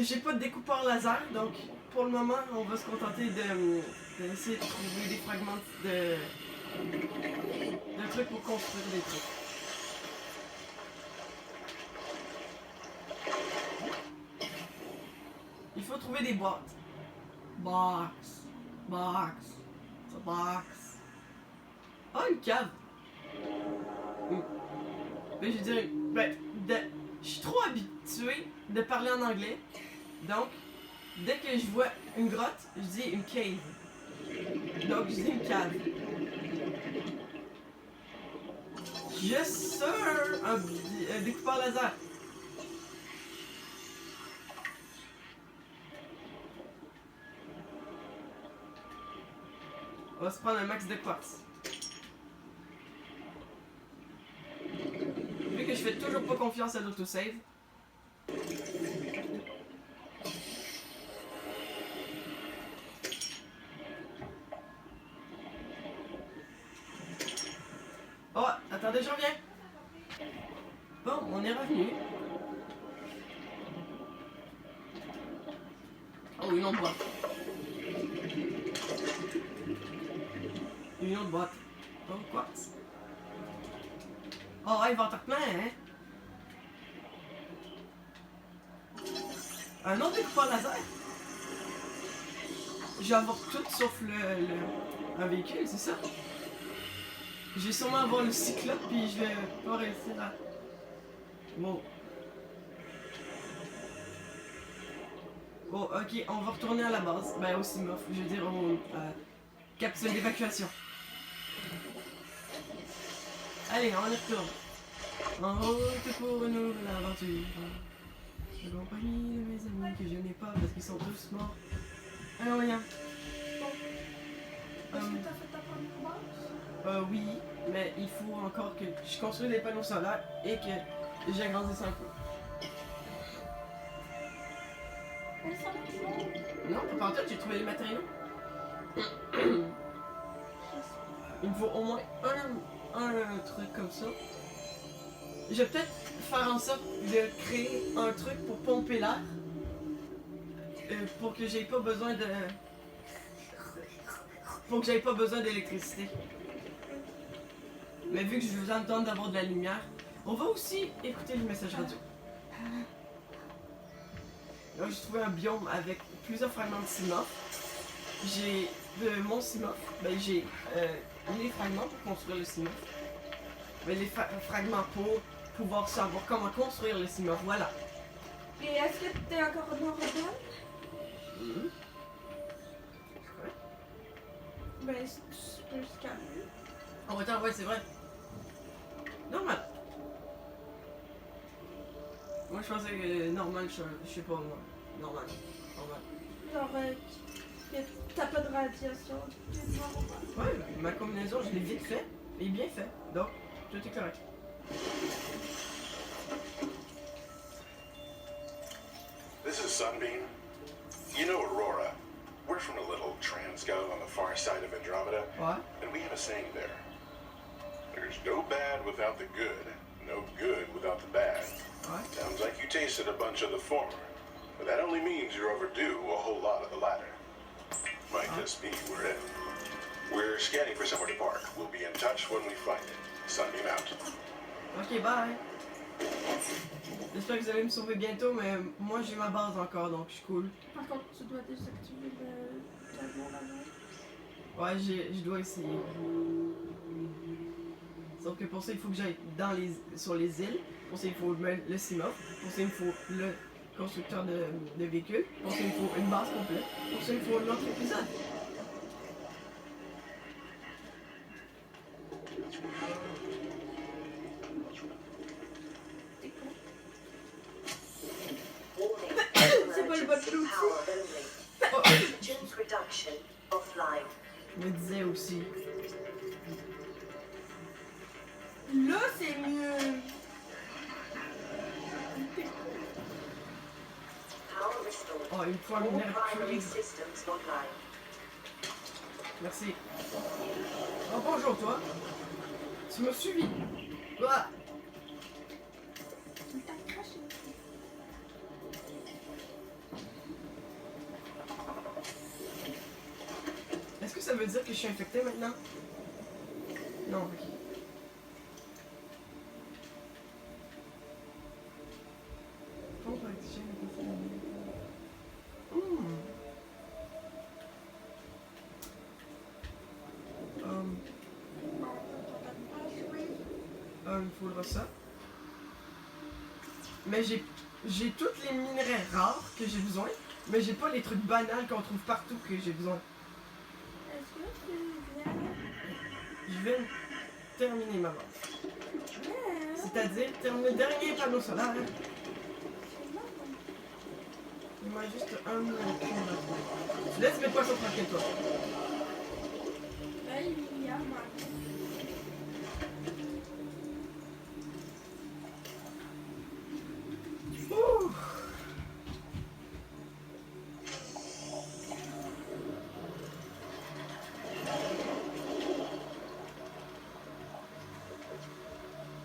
J'ai pas de découpeur laser, donc pour le moment, on va se contenter d'essayer de trouver des fragments de trucs pour construire des trucs. Il faut trouver des boîtes. Box. Box. It's a box. Ah, une cave. Mais je dirais, je suis trop habitué de parler en anglais. Donc, dès que je vois une grotte, je dis une cave. Donc, je dis une cave. Yes, sir! Un découpeur laser. On va se prendre un max de quartz. Vu que je fais toujours pas confiance à l'autosave. Oh, attendez, je reviens. Bon, on est revenu. Oh, une ombre. Une autre boîte. Oh, quoi? Oh, inventaire hein? Un autre découpeur laser? Je vais avoir tout sauf un véhicule, c'est ça? Je vais sûrement avoir le cyclope puis je vais pas réussir à... Bon. Bon, ok, on va retourner à la base. Ben, au CIMOF, je veux dire au capsule d'évacuation. Allez, on y retourne. En route pour une nouvelle aventure. La compagnie de mes amis que je n'ai pas parce qu'ils sont tous morts. Alors, rien. Est-ce que t'as fait ta première base? Oui, mais il faut encore que je construise des panneaux solaires et que j'agrandisse un peu. Oui, ça va. Non, pas en tout, j'ai trouvé les matériaux. Il me faut au moins un truc comme ça. Je vais peut-être faire en sorte de créer un truc pour pomper l'air. Pour que j'aie pas besoin de... Pour que j'aie pas besoin d'électricité. Mais vu que je vous entends d'avoir de la lumière, on va aussi écouter le message radio. Là, j'ai trouvé un biome avec plusieurs fragments de ciment. J'ai mon ciment, ben j'ai les fragments pour construire le ciment. Mais les fragments pour pouvoir savoir comment construire le ciment, voilà. Et est-ce que t'es encore en Oregon? Ben, tu peux scanner. Oh, attends, ouais, c'est vrai. Normal. Moi, je pensais que normal, je sais pas, moi. Normal. Genre, t'as pas de radiation. T'es normal. Ouais, ma combinaison, je l'ai vite fait et bien fait. Donc, tout est correct. This is Sunbeam. You know Aurora. We're from a little transgov on the far side of Andromeda, Ouais. and we have a saying there. There's no bad without the good, no good without the bad. Ouais. Sounds like you tasted a bunch of the former, but that only means you're overdue a whole lot of the latter. Might just be we're in. We're scanning for somewhere to park. We'll be in touch when we find it. Sunbeam out. Ok, bye. J'espère que vous allez me sauver bientôt, mais moi j'ai ma base encore, donc je suis cool. Par contre, tu dois désactiver le tableau là-bas. Ouais, je dois essayer. Sauf que pour ça, il faut que j'aille sur les îles. Pour ça, il faut le CIMOF. Pour ça, il faut le constructeur de véhicules. Pour ça, il faut une base complète. Pour ça, il faut un autre épisode. C'est pas le bon outil. Oh, Oxygen's reduction offline. je me disais aussi. Là, c'est mieux. Power restored. Oh, il me faut un All minerai primary cuivre. systems online. Merci. Oh, bonjour, toi. Tu m'as suivi. Ah. Il t'a craché. Est-ce que ça veut dire que je suis infecté maintenant? Non, ok. Pompe à oxygène est contaminée. Il me faudra ça. Mais j'ai toutes les minerais rares que j'ai besoin, mais j'ai pas les trucs banals qu'on trouve partout que j'ai besoin. Est-ce que tu viens? Je vais terminer ma base. C'est-à-dire terminer le dernier panneau solaire. Il m'a juste un minute. Tu laisses mes poissons tranquilles, toi. Là, il y a ma. Ouh.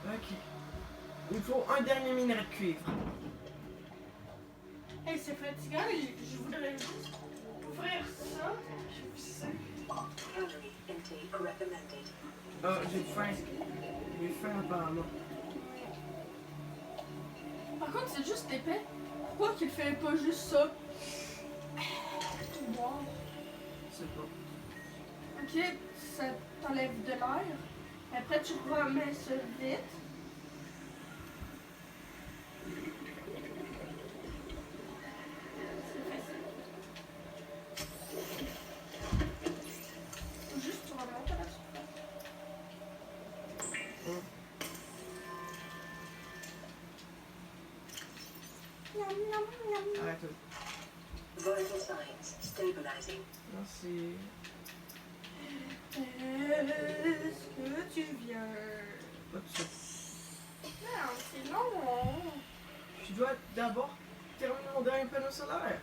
Ok. Il faut un dernier minerai de cuivre. Hey, c'est fatigant, je voudrais juste ouvrir ça. Je sais. Calorie intake recommended. Ah, j'ai faim. J'ai faim apparemment. Par contre, c'est juste épais. Pourquoi qu'il fait pas juste ça? Tout boire. Je sais pas. Ok, ça t'enlève de l'air. Après, tu remets ça vite. C'est facile. Faut juste tu remontes à la surface. Miam, miam, miam. Arrête. Vital signs stabilizing. Merci. Est-ce que tu viens? Pas de suite. Non, c'est long. Je dois d'abord terminer mon dernier panneau solaire.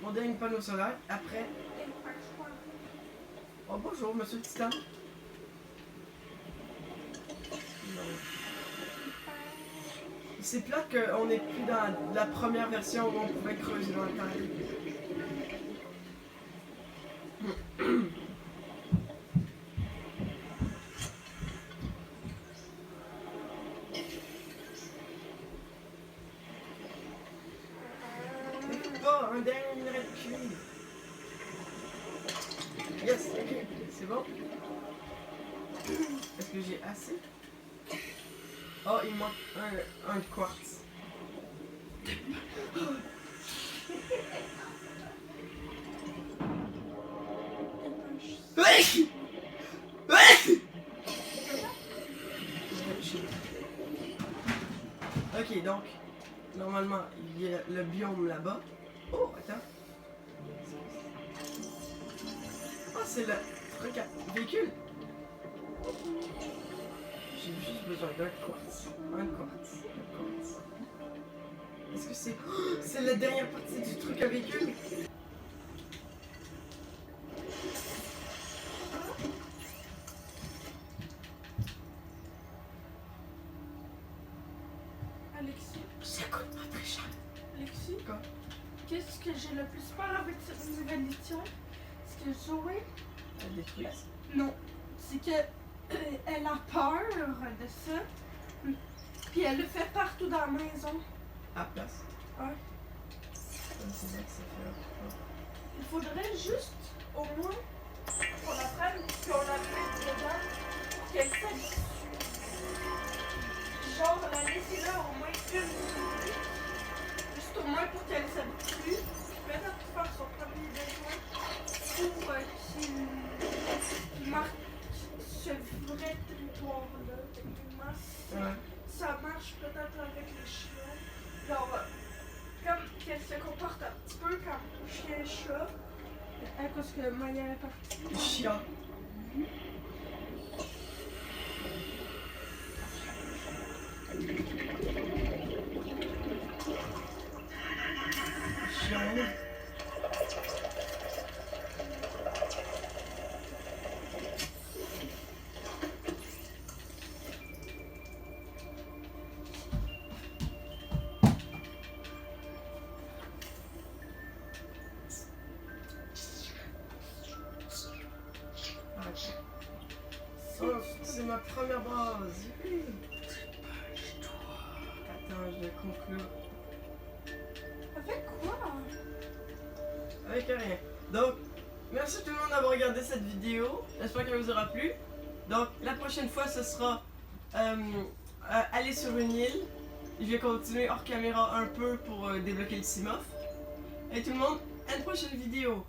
Mon dernier panneau solaire. Après. Oh bonjour, monsieur le Titan. Non. C'est plate qu'on n'est plus dans la première version où on pouvait creuser dans la terre. Pas un dernier minerai de cuivre. Yes, ok, c'est bon. Est-ce que j'ai assez? Oh, il manque un quartz. Ok, donc, normalement, il y a le biome là-bas. Oh, attends. Oh, c'est le truc à véhicule. J'ai juste besoin d'un quartz. Un quartz. Un quartz. Est-ce que c'est... Oh, c'est la dernière partie du truc à véhicule? Alexis, Ça coûte pas très cher. Alexis, Quoi? qu'est-ce que j'ai le plus peur avec cette nouvelle édition? C'est que Zoé, Elle détruit. non, c'est que elle a peur de ça. Puis elle le fait partout dans la maison. À place. Ouais. C'est vrai que ça fait... Il faudrait juste, au moins, qu'on apprenne qu'on la mette dedans pour qu'elle s'habitue. Genre, la laisser là au moins une minute. Juste au moins pour qu'elle s'habitue. Peut-être pour faire son premier besoin. Pour qu'il marque ce vrai territoire-là. Techniquement, si Ouais. ça marche peut-être avec les chiens. Genre, comme qu'elle se comporte un petit peu comme chien-chat. À cause que Maya est partie. Chiant. Chiant. Oh, c'est ma première base. Attends, je vais conclure. Avec quoi? Avec rien. Donc, merci tout le monde d'avoir regardé cette vidéo. J'espère qu'elle vous aura plu. Donc, la prochaine fois, ce sera aller sur une île. Je vais continuer hors caméra un peu pour débloquer le Simof. Et tout le monde, à une prochaine vidéo.